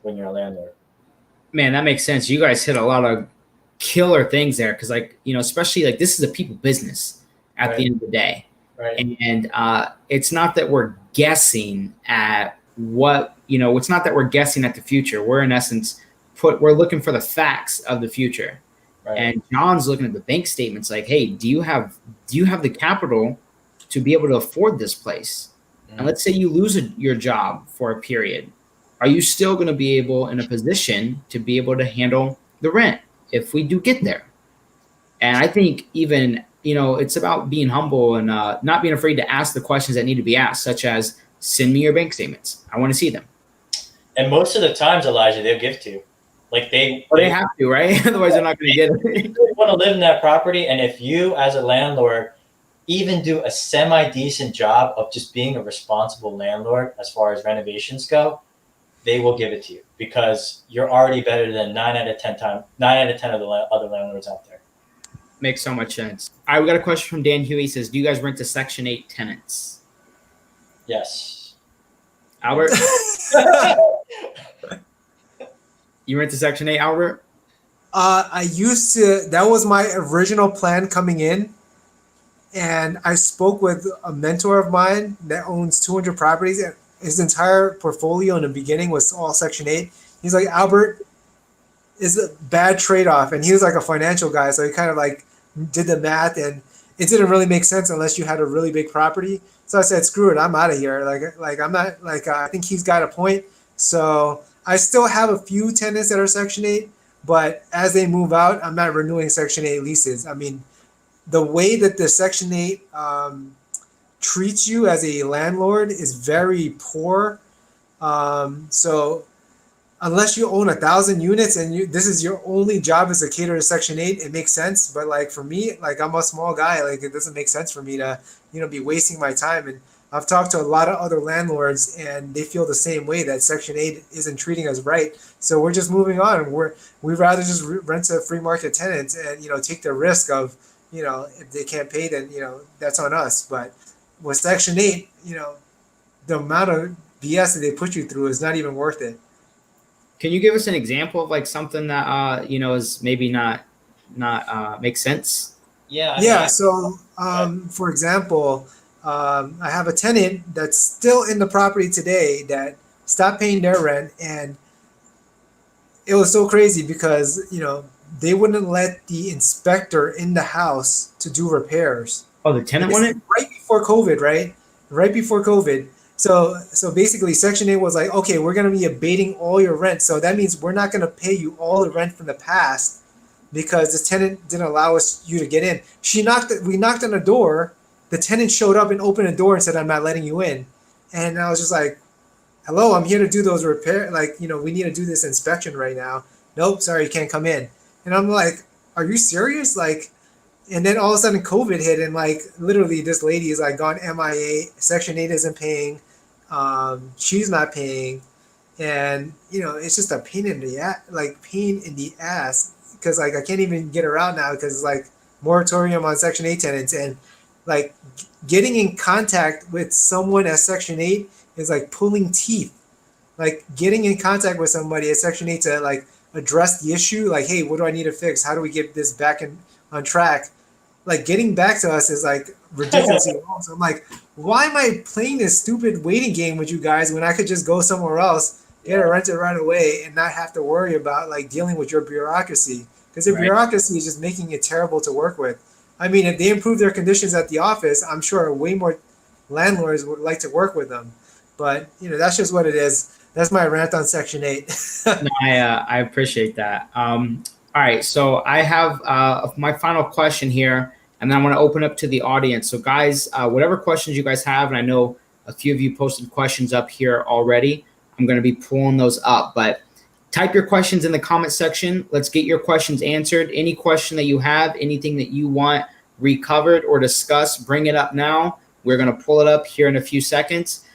when you're a landlord. Man, that makes sense. You guys hit a lot of killer things there because, especially like this is a people business at the end of the day. Right. And it's not that we're guessing at what, it's not that we're guessing at the future. We're in essence we're looking for the facts of the future. Right. And John's looking at the bank statements like, hey, do you have the capital to be able to afford this place? Mm-hmm. And let's say you lose your job for a period. Are you still going to be able in a position to be able to handle the rent if we do get there? And I think even, it's about being humble and not being afraid to ask the questions that need to be asked, such as send me your bank statements. I want to see them. And most of the times, Elijah, they'll give to you. Like they have to, right? Otherwise, they're not going to get it. You really want to live in that property, and if you, as a landlord, even do a semi-decent job of just being a responsible landlord as far as renovations go, they will give it to you because you're already better than 9 out of 10 of the other landlords out there. Makes so much sense. All right, we got a question from Dan Huey. He says, do you guys rent to Section 8 tenants? Yes. Albert? You rent to Section 8, Albert? I used to. That was my original plan coming in. And I spoke with a mentor of mine that owns 200 properties. And his entire portfolio in the beginning was all Section 8. He's like, Albert, it's a bad trade-off. And he was like a financial guy. So he kind of like did the math. And it didn't really make sense unless you had a really big property. So I said, screw it. I'm out of here. Like I'm not like, I think he's got a point. So I still have a few tenants that are Section 8, but as they move out, I'm not renewing Section 8 leases. I mean, the way that the Section 8 treats you as a landlord is very poor. So unless you own 1,000 units and this is your only job is to cater to Section 8, it makes sense. But like for me, like I'm a small guy, like it doesn't make sense for me to, be wasting my time. And I've talked to a lot of other landlords and they feel the same way that Section 8 isn't treating us right. So we're just moving on. We'd rather just rent to free market tenants and, take the risk of, if they can't pay, then, that's on us. But with Section 8, the amount of BS that they put you through is not even worth it. Can you give us an example of like something that, is maybe not makes sense? Yeah. So, for example, I have a tenant that's still in the property today that stopped paying their rent, and it was so crazy because they wouldn't let the inspector in the house to do repairs. Oh, the tenant wanted right before COVID, right? Right before COVID. So basically, Section 8 was like, okay, we're going to be abating all your rent. So that means we're not going to pay you all the rent from the past because this tenant didn't allow you to get in. We knocked on the door. The tenant showed up and opened the door and said, I'm not letting you in. And I was just like, hello, I'm here to do those repairs. Like, we need to do this inspection right now. Nope, sorry, you can't come in. And I'm like, are you serious? Like, And then all of a sudden COVID hit, and like literally this lady is like gone MIA. Section 8 isn't paying. She's not paying. And it's just a pain in the ass because like I can't even get her out now because it's like moratorium on Section 8 tenants, and like getting in contact with someone at Section 8 is like pulling teeth. Like getting in contact with somebody at Section 8 to like address the issue, like, hey, what do I need to fix? How do we get this back on track? Like getting back to us is like ridiculously long. So I'm like, why am I playing this stupid waiting game with you guys when I could just go somewhere else, get it rented right away, and not have to worry about like dealing with your bureaucracy? Because the bureaucracy is just making it terrible to work with. I mean, if they improve their conditions at the office, I'm sure way more landlords would like to work with them. But that's just what it is. That's my rant on Section 8. No, I appreciate that. All right, so I have my final question here, and then I want to open up to the audience. So guys, whatever questions you guys have, and I know a few of you posted questions up here already, I'm going to be pulling those up, but type your questions in the comment section. Let's get your questions answered. Any question that you have, anything that you want recovered or discussed, bring it up now. We're going to pull it up here in a few seconds.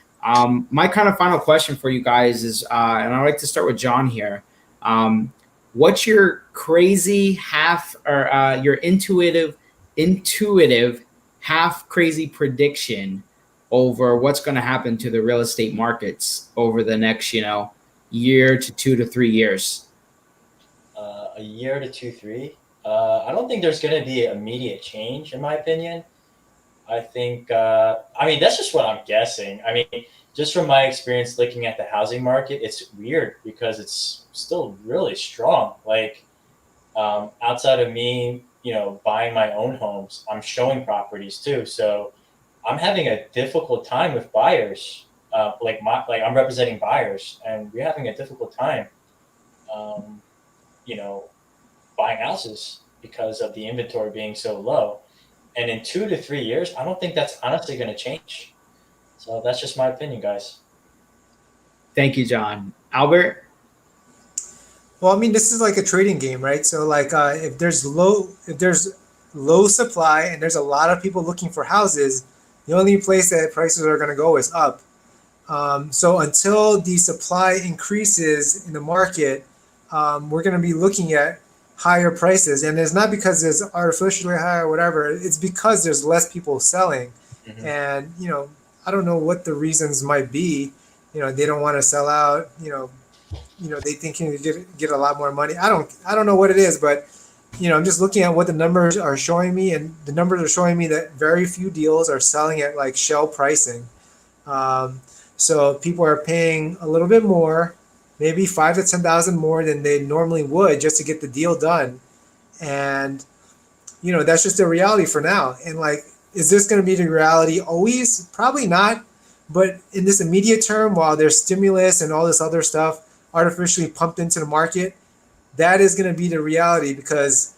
My kind of final question for you guys is, and I'd like to start with John here. What's your crazy half or your intuitive half crazy prediction over what's going to happen to the real estate markets over the next, year to 2 to 3 years? A year to 2, 3. I don't think there's going to be immediate change, in my opinion. I think, that's just what I'm guessing. I mean, just from my experience looking at the housing market, it's weird because it's still really strong. Like, outside of me, buying my own homes, I'm showing properties too. So I'm having a difficult time with buyers. I'm representing buyers, and we're having a difficult time, buying houses because of the inventory being so low. And in 2 to 3 years, I don't think that's honestly going to change. So that's just my opinion, guys. Thank you, John. Albert? Well, I mean, this is like a trading game, right? So like if there's low supply and there's a lot of people looking for houses, the only place that prices are going to go is up. So until the supply increases in the market, we're going to be looking at higher prices. And it's not because it's artificially high or whatever. It's because there's less people selling. Mm-hmm. And, I don't know what the reasons might be. They don't want to sell out. They think you get a lot more money. I don't know what it is, but I'm just looking at what the numbers are showing me, and the numbers are showing me that very few deals are selling at like shell pricing. So people are paying a little bit more, maybe $5,000 to $10,000 more than they normally would just to get the deal done. And that's just the reality for now. And like, is this going to be the reality always? Probably not. But in this immediate term, while there's stimulus and all this other stuff artificially pumped into the market, that is going to be the reality because,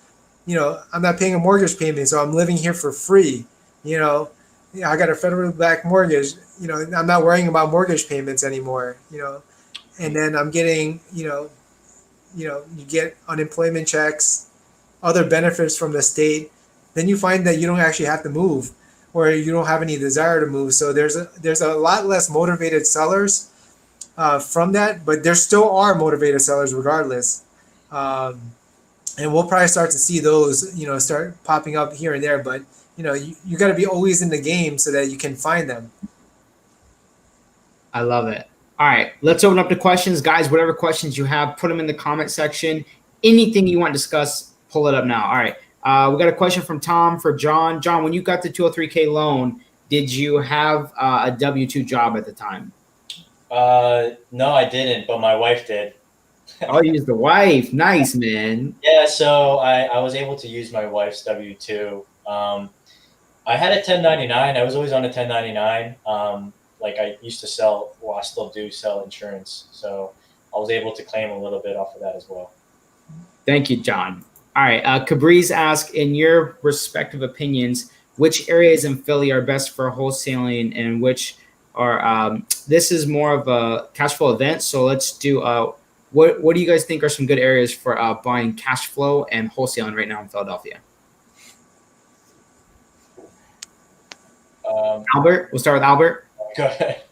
I'm not paying a mortgage payment, so I'm living here for free. I got a federal backed mortgage. I'm not worrying about mortgage payments anymore. And then I'm getting, you get unemployment checks, other benefits from the state. Then you find that you don't actually have to move, or you don't have any desire to move. So there's a lot less motivated sellers from that, but there still are motivated sellers regardless. And we'll probably start to see those, start popping up here and there. But, you got to be always in the game so that you can find them. I love it. All right, let's open up the questions. Guys, whatever questions you have, put them in the comment section. Anything you want to discuss, pull it up now. All right. We got a question from Tom for John. John, when you got the 203K loan, did you have a W-2 job at the time? No, I didn't, but my wife did. Oh, you used the wife. Nice, man. Yeah, so I was able to use my wife's W-2. I had a 1099. I was always on a 1099. I used to sell, I still do sell insurance. So I was able to claim a little bit off of that as well. Thank you, John. All right. Cabriz asked, in your respective opinions, which areas in Philly are best for wholesaling and which are, this is more of a cash flow event. So let's do, what do you guys think are some good areas for buying cash flow and wholesaling right now in Philadelphia? Albert, we'll start with Albert. Go ahead.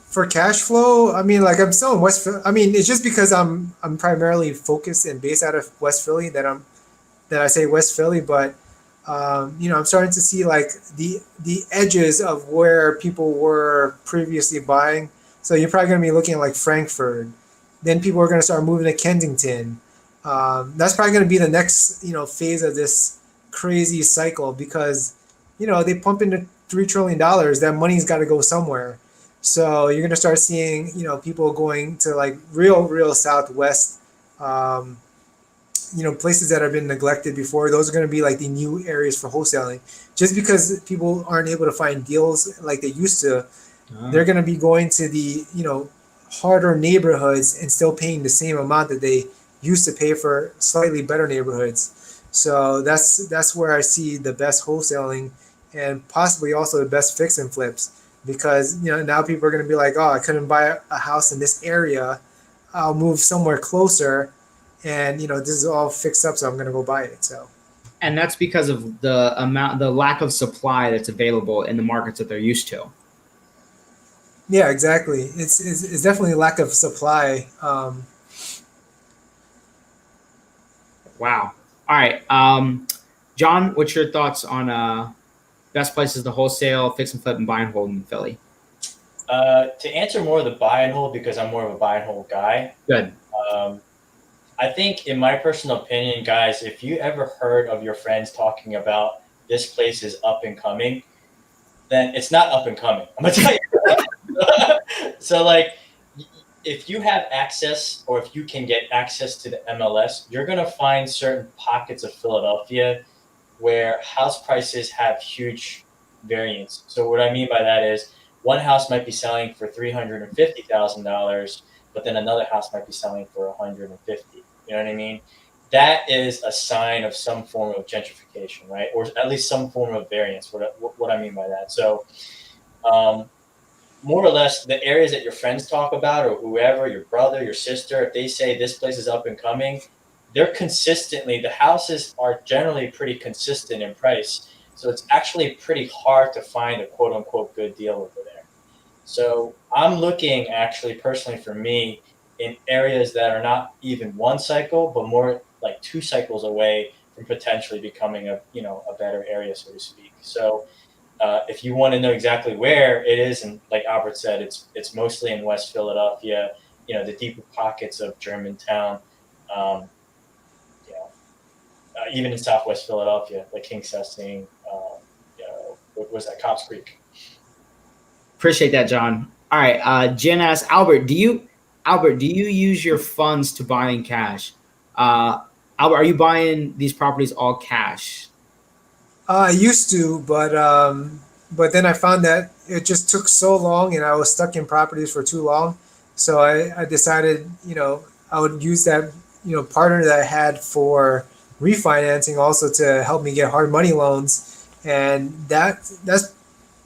For cash flow, I mean, like I'm still in West Philly. I mean, it's just because I'm primarily focused and based out of West Philly that I say West Philly, but I'm starting to see like the edges of where people were previously buying. So you're probably going to be looking at like Frankfurt. Then people are going to start moving to Kensington. That's probably going to be the next phase of this crazy cycle because they pump into $3 trillion. That money's got to go somewhere. So you're going to start seeing people going to like real Southwest. Places that have been neglected before, those are going to be like the new areas for wholesaling. Just because people aren't able to find deals like they used to, they're going to be going to the, harder neighborhoods and still paying the same amount that they used to pay for slightly better neighborhoods. So that's where I see the best wholesaling and possibly also the best fix and flips because, now people are going to be like, oh, I couldn't buy a house in this area. I'll move somewhere closer. And this is all fixed up, so I'm gonna go buy it. So, and that's because of the lack of supply that's available in the markets that they're used to. Yeah, exactly. It's definitely a lack of supply. Wow. All right, John, what's your thoughts on best places to wholesale, fix and flip, and buy and hold in Philly? To answer more of the buy and hold because I'm more of a buy and hold guy. Good. I think, in my personal opinion, guys, if you ever heard of your friends talking about this place is up and coming, then it's not up and coming. I'm gonna tell you. So, like, if you have access or if you can get access to the MLS, you're gonna find certain pockets of Philadelphia where house prices have huge variance. So, what I mean by that is, one house might be selling for $350,000, but then another house might be selling for $150,000. You know what I mean? That is a sign of some form of gentrification, right? Or at least some form of variance. What I mean by that. So, more or less, the areas that your friends talk about, or whoever, your brother, your sister, if they say this place is up and coming, they're consistently, the houses are generally pretty consistent in price. So it's actually pretty hard to find a quote unquote good deal over there. So I'm looking actually personally for me in areas that are not even one cycle, but more like 2 cycles away from potentially becoming a better area, so to speak. So if you want to know exactly where it is, and like Albert said, it's mostly in West Philadelphia, the deeper pockets of Germantown, even in Southwest Philadelphia, like King Sessing, what was that, Cobbs Creek. Appreciate that, John. All right, Jen asks, Albert, do you use your funds to buy in cash? Albert, are you buying these properties all cash? I used to, but then I found that it just took so long, and I was stuck in properties for too long. So I decided, I would use that, partner that I had for refinancing also to help me get hard money loans, and that's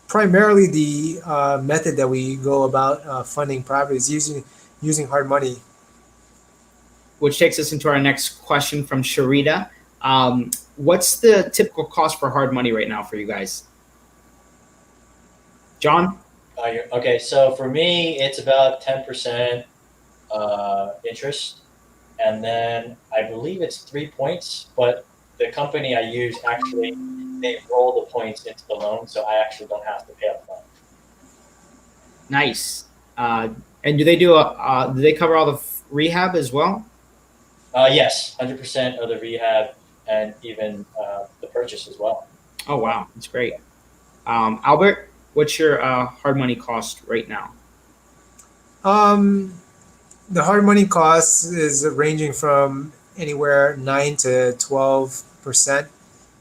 primarily the method that we go about funding properties using hard money. Which takes us into our next question from Sharita. What's the typical cost for hard money right now for you guys? John? Okay, so for me, it's about 10% interest. And then I believe it's 3 points, but the company I use actually, they roll the points into the loan, so I actually don't have to pay up front. Nice. And do they cover all the rehab as well? Yes, 100% of the rehab and even the purchase as well. Oh, wow. That's great. Albert, what's your hard money cost right now? The hard money cost is ranging from anywhere 9 to 12%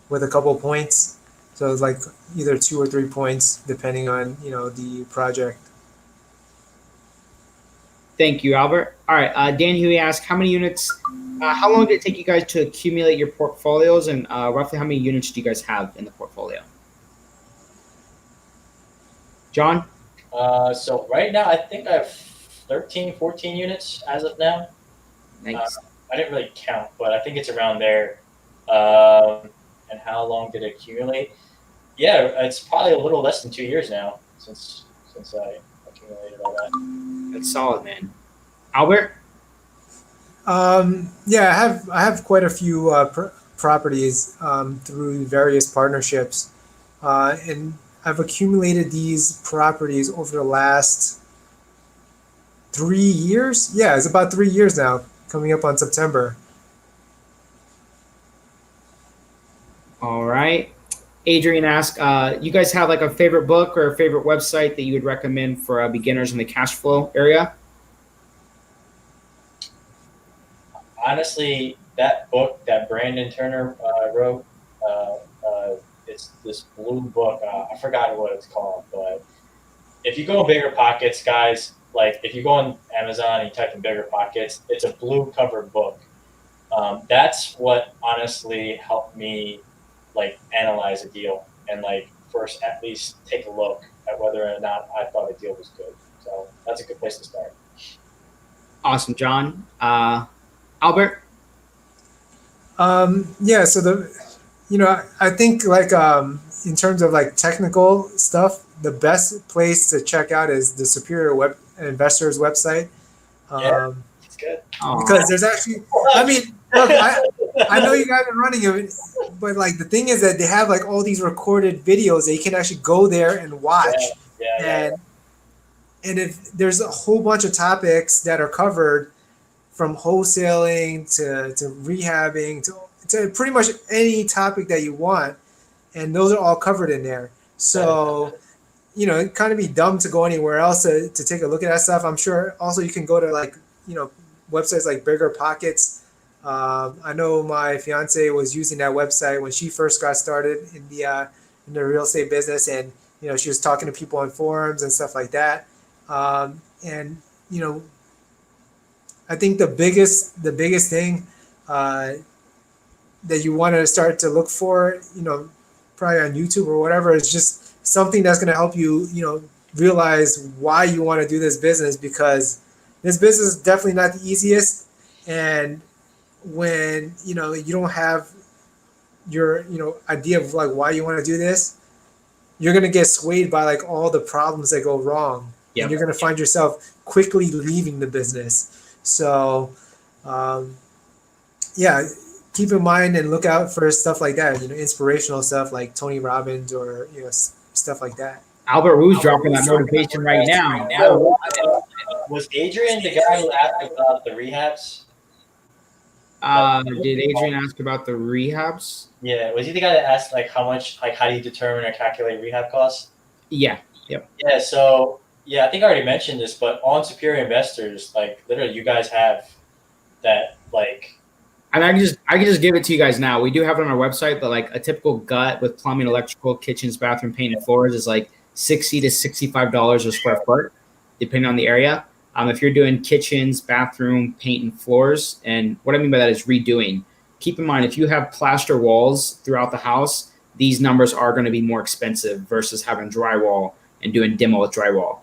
with a couple points. So it's like either 2 or 3 points depending on the project. Thank you, Albert. All right, Dan Huey asked, how many units? How long did it take you guys to accumulate your portfolios, and roughly how many units do you guys have in the portfolio? John? So right now, I think I have 13, 14 units as of now. Nice. I didn't really count, but I think it's around there. And how long did it accumulate? Yeah, it's probably a little less than 2 years now since I accumulated all that. That's solid, man. Albert? Yeah, I have quite a few properties through various partnerships, and I've accumulated these properties over the last 3 years. Yeah, it's about 3 years now, coming up on September. All right. Adrian asked, you guys have like a favorite book or a favorite website that you would recommend for beginners in the cash flow area? Honestly, that book that Brandon Turner wrote, it's this blue book. I forgot what it's called, but if you go Bigger Pockets, guys, like if you go on Amazon and you type in Bigger Pockets, it's a blue covered book. That's what honestly helped me like analyze a deal and like first at least take a look at whether or not I thought a deal was good. So that's a good place to start. Awesome, John. Albert? Yeah, so I think like in terms of like technical stuff, the best place to check out is the Superior Web Investors website. Yeah, it's good. Because there's actually, I mean, look, I know you guys are running it, but like the thing is that they have like all these recorded videos that you can actually go there and watch. And if there's a whole bunch of topics that are covered, from wholesaling to rehabbing to pretty much any topic that you want, and those are all covered in there. So, it'd kind of be dumb to go anywhere else to take a look at that stuff. I'm sure also you can go to like, websites like Bigger Pockets. I know my fiance was using that website when she first got started in the real estate business, and she was talking to people on forums and stuff like that. And I think the biggest thing that you want to start to look for, probably on YouTube or whatever, is just something that's going to help you, realize why you want to do this business, because this business is definitely not the easiest. And when, you don't have your, idea of like why you want to do this, you're going to get swayed by like all the problems that go wrong. Yep. And you're going to find yourself quickly leaving the business. So, keep in mind and look out for stuff like that, inspirational stuff like Tony Robbins or, stuff like that. Albert Wu's dropping that motivation right now. Was Adrian the guy who asked about the rehabs? Did Adrian ask about the rehabs? Yeah. Was he the guy that asked like how much, like how do you determine or calculate rehab costs? Yeah. Yep. Yeah. So, I think I already mentioned this, but on Superior Investors, like literally you guys have that like. And I can just give it to you guys now. We do have it on our website, but like a typical gut with plumbing, electrical, kitchens, bathroom, paint, and floors is like $60 to $65 a square foot, depending on the area. If you're doing kitchens, bathroom, paint, and floors, and what I mean by that is redoing. Keep in mind, if you have plaster walls throughout the house, these numbers are going to be more expensive versus having drywall and doing demo with drywall.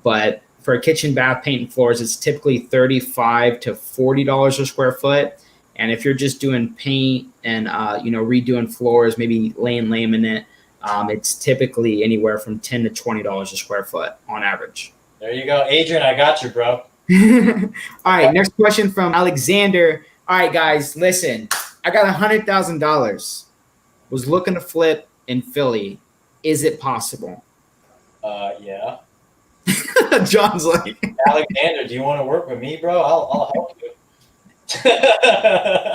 But for a kitchen, bath, paint, and floors, it's typically $35 to $40 a square foot. And if you're just doing paint and redoing floors, maybe laying laminate, it's typically anywhere from $10 to $20 a square foot on average. There you go, Adrian. I got you, bro. All right, next question from Alexander. All right, guys, listen. I got $100,000. Was looking to flip in Philly. Is it possible? Yeah. John's like, Alexander, do you want to work with me, bro? I'll help you.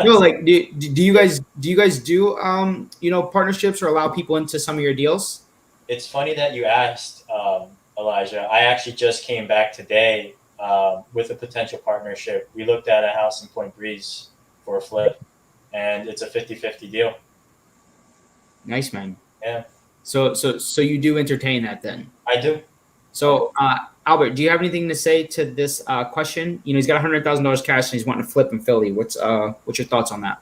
No, like, do you guys do partnerships or allow people into some of your deals? It's funny that you asked, Elijah. I actually just came back today with a potential partnership. We looked at a house in Point Breeze for a flip, and it's a 50-50 deal. Nice, man. Yeah. So you do entertain that then? I do. So, Albert, do you have anything to say to this question? He's got $100,000 cash and he's wanting to flip in Philly. What's your thoughts on that?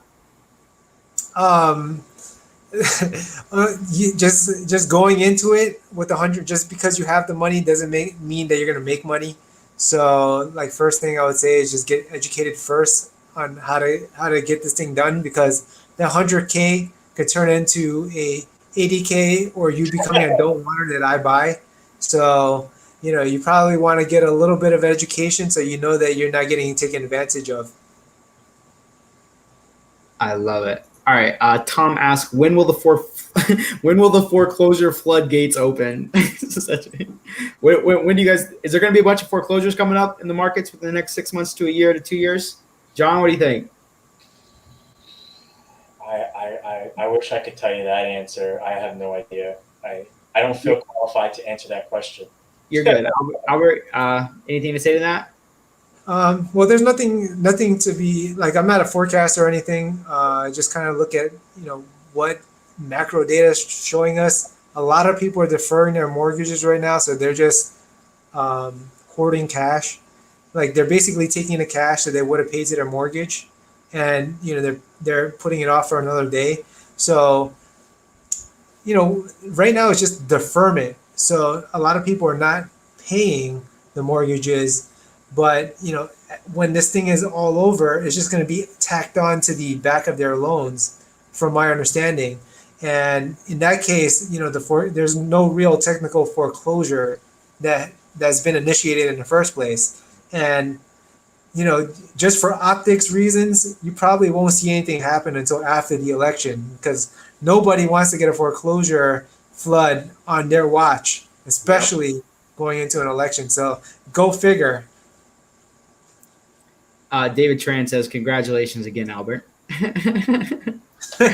Just going into it with 100, just because you have the money doesn't mean that you're going to make money. So, like, first thing I would say is just get educated first on how to get this thing done, because that 100K could turn into a 80K or you becoming a don't wanter that I buy. So, you probably want to get a little bit of education so you know that you're not getting taken advantage of. I love it. All right. Tom asks, when will the foreclosure floodgates open? When do you guys? Is there going to be a bunch of foreclosures coming up in the markets within the next 6 months to a year to 2 years? John, what do you think? I wish I could tell you that answer. I have no idea. I don't feel qualified to answer that question. You're good. Albert, anything to say to that? Well, there's nothing to be like. I'm not a forecaster or anything. Just kind of look at what macro data is showing us. A lot of people are deferring their mortgages right now, so they're just hoarding cash. Like they're basically taking the cash that they would have paid to their mortgage, and they're putting it off for another day. So right now it's just deferment. So a lot of people are not paying the mortgages. But when this thing is all over, it's just going to be tacked on to the back of their loans, from my understanding. And in that case, there's no real technical foreclosure that's been initiated in the first place. And just for optics reasons, you probably won't see anything happen until after the election, because nobody wants to get a foreclosure flood on their watch, especially going into an election. So go figure. David Tran says, congratulations again, Albert. All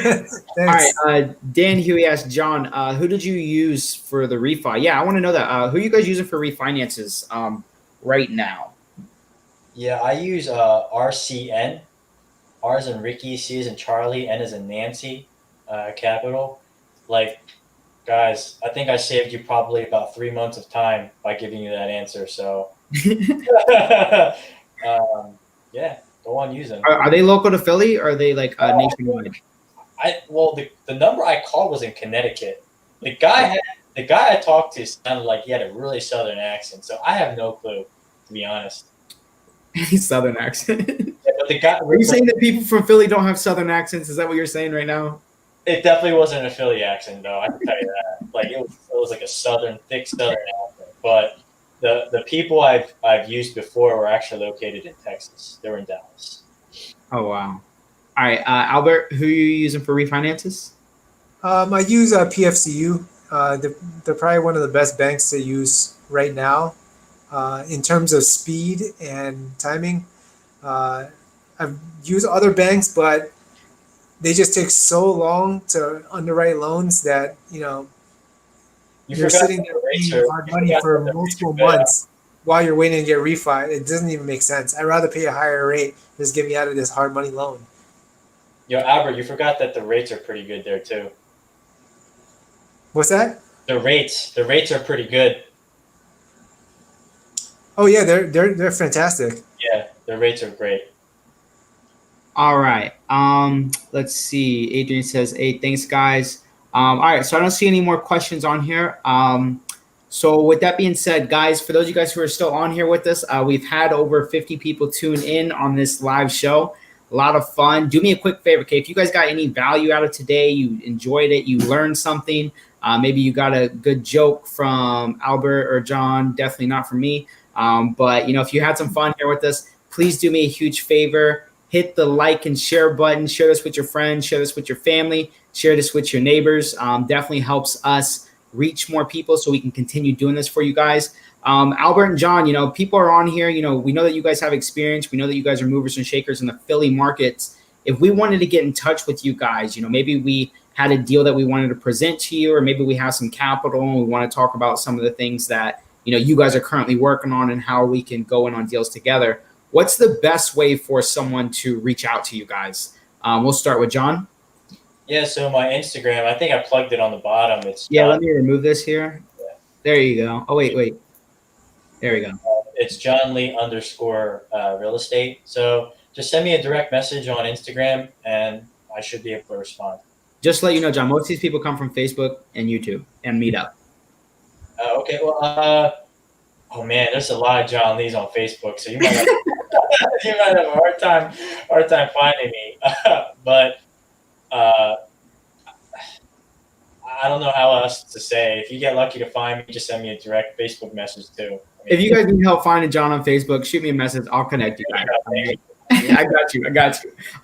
right. Dan Huey asked, John, who did you use for the refi? Yeah, I want to know that. Who are you guys using for refinances right now? Yeah, I use RCN. R as in Ricky, C as in Charlie, N as in Nancy, capital. Like, guys, I think I saved you probably about 3 months of time by giving you that answer. So, yeah, go on using. Are they local to Philly, or are they like nationwide? The number I called was in Connecticut. The guy I talked to sounded like he had a really southern accent, so I have no clue, to be honest. Southern accent. Yeah, but the guy. Are you saying that people from Philly don't have southern accents? Is that what you're saying right now? It definitely wasn't a Philly accent, though. I can tell you that. Like it was like a thick southern accent. But the people I've used before were actually located in Texas. They were in Dallas. Oh wow! All right, Albert, who are you using for refinances? I use PFCU. They're probably one of the best banks to use right now in terms of speed and timing. I've used other banks, but they just take so long to underwrite loans that you're sitting there paying hard money for multiple months while you're waiting to get refi. It doesn't even make sense. I'd rather pay a higher rate just get me out of this hard money loan. Yo, Albert, you forgot that the rates are pretty good there too. What's that? The rates are pretty good. Oh yeah, they're fantastic. Yeah, the rates are great. All right. Let's see. Adrian says, "Hey, thanks, guys." All right. So I don't see any more questions on here. So with that being said, guys, for those of you guys who are still on here with us, we've had over 50 people tune in on this live show. A lot of fun. Do me a quick favor, okay? If you guys got any value out of today, you enjoyed it, you learned something, maybe you got a good joke from Albert or John, definitely not from me. But if you had some fun here with us, please do me a huge favor. Hit the like and share button. Share this with your friends. Share this with your family. Share this with your neighbors. Definitely helps us reach more people so we can continue doing this for you guys. Albert and John, people are on here. We know that you guys have experience. We know that you guys are movers and shakers in the Philly markets. If we wanted to get in touch with you guys, maybe we had a deal that we wanted to present to you, or maybe we have some capital and we want to talk about some of the things that, you guys are currently working on and how we can go in on deals together. What's the best way for someone to reach out to you guys? We'll start with John. Yeah, so my Instagram, I think I plugged it on the bottom. It's John. Let me remove this here. Yeah. There you go. Oh, wait. There we go. It's John Lee _ real estate. So just send me a direct message on Instagram and I should be able to respond. Just to let you know, John, most of these people come from Facebook and YouTube and Meetup. Okay, well, oh man, there's a lot of John Lees on Facebook, so you might have, you might have a hard time finding me. But I don't know how else to say. If you get lucky to find me, just send me a direct Facebook message too. I mean, If you guys need help finding John on Facebook, shoot me a message. I'll connect you guys. I got you.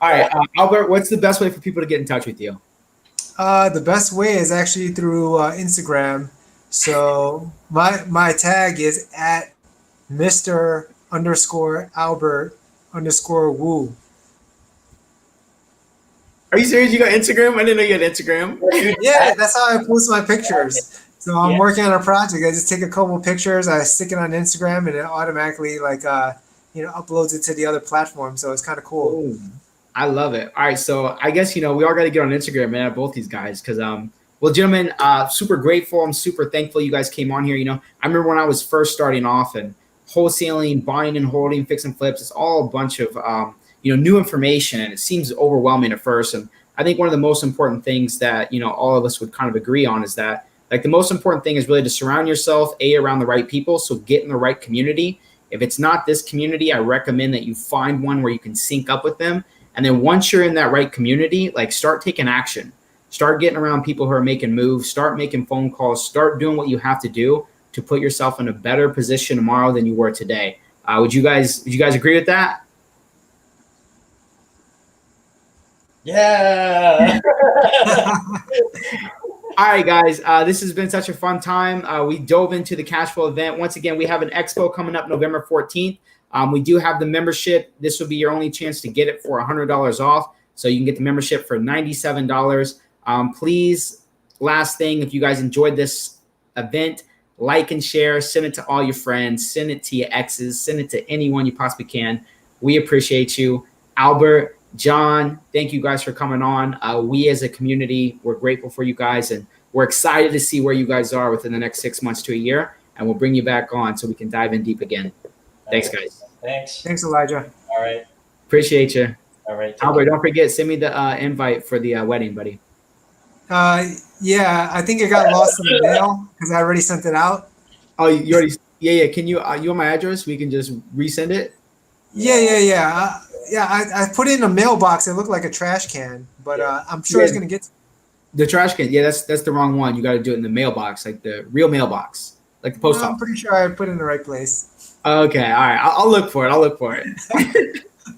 All right, Albert, what's the best way for people to get in touch with you? The best way is actually through Instagram. So my tag is at Mr_Albert_Wu. Are you serious? You got Instagram? I didn't know you had Instagram. Yeah, that's how I post my pictures. So I'm working on a project. I just take a couple pictures, I stick it on Instagram, and it automatically uploads it to the other platform. So it's kind of cool. Ooh, I love it. All right, so I guess we all got to get on Instagram, man. Both these guys, because well, gentlemen, super grateful. I'm super thankful you guys came on here. I remember when I was first starting off and wholesaling, buying and holding, fixing flips. It's all a bunch of new information, and it seems overwhelming at first. And I think one of the most important things that all of us would kind of agree on is that the most important thing is really to surround yourself around the right people. So get in the right community. If it's not this community, I recommend that you find one where you can sync up with them. And then once you're in that right community, start taking action. Start getting around people who are making moves. Start making phone calls. Start doing what you have to do to put yourself in a better position tomorrow than you were today. Would you guys agree with that? Yeah. All right, guys. This has been such a fun time. We dove into the cash flow event. Once again, we have an expo coming up November 14th. We do have the membership. This will be your only chance to get it for $100 off. So you can get the membership for $97. Please, last thing, if you guys enjoyed this event, like and share, send it to all your friends, send it to your exes, send it to anyone you possibly can. We appreciate you. Albert, John, thank you guys for coming on. We as a community, we're grateful for you guys, and we're excited to see where you guys are within the next 6 months to a year, and we'll bring you back on so we can dive in deep again. Thanks, guys. Thanks, Elijah. All right. Appreciate you. All right. Albert, don't forget, send me the invite for the wedding, buddy. Yeah, I think it got lost in the mail because I already sent it out. Oh, you already? Yeah. Can you you want my address? We can just resend it. Yeah. I put it in a mailbox. It looked like a trash can, but I'm sure it's gonna get the trash can. Yeah, that's the wrong one. You got to do it in the mailbox, like the real mailbox, like the post office. I'm pretty sure I put it in the right place. Okay, all right. I'll look for it.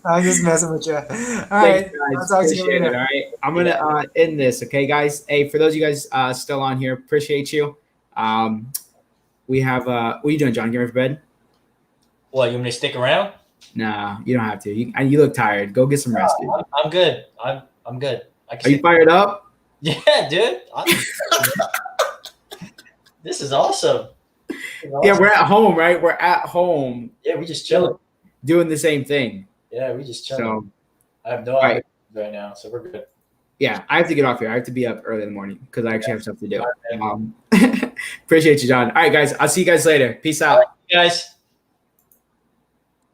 I'm just messing with you. All right, I'll talk to you later. All right, I'm gonna end this. Okay, guys. Hey, for those of you guys still on here, appreciate you. We have what are you doing, John? Getting ready for bed? What, you want me to stick around? Nah, you don't have to. You look tired. Go get some rest, dude. I'm good. I'm good. Are you fired up? Yeah, dude. This is awesome. Yeah, we're at home, right? We're at home. Yeah, we just chilling. Doing the same thing. Yeah, we just chilling. So, I have no idea right now, so we're good. Yeah, I have to get off here. I have to be up early in the morning because I actually have stuff to do. Appreciate you, John. All right, guys. I'll see you guys later. Peace out. Guys.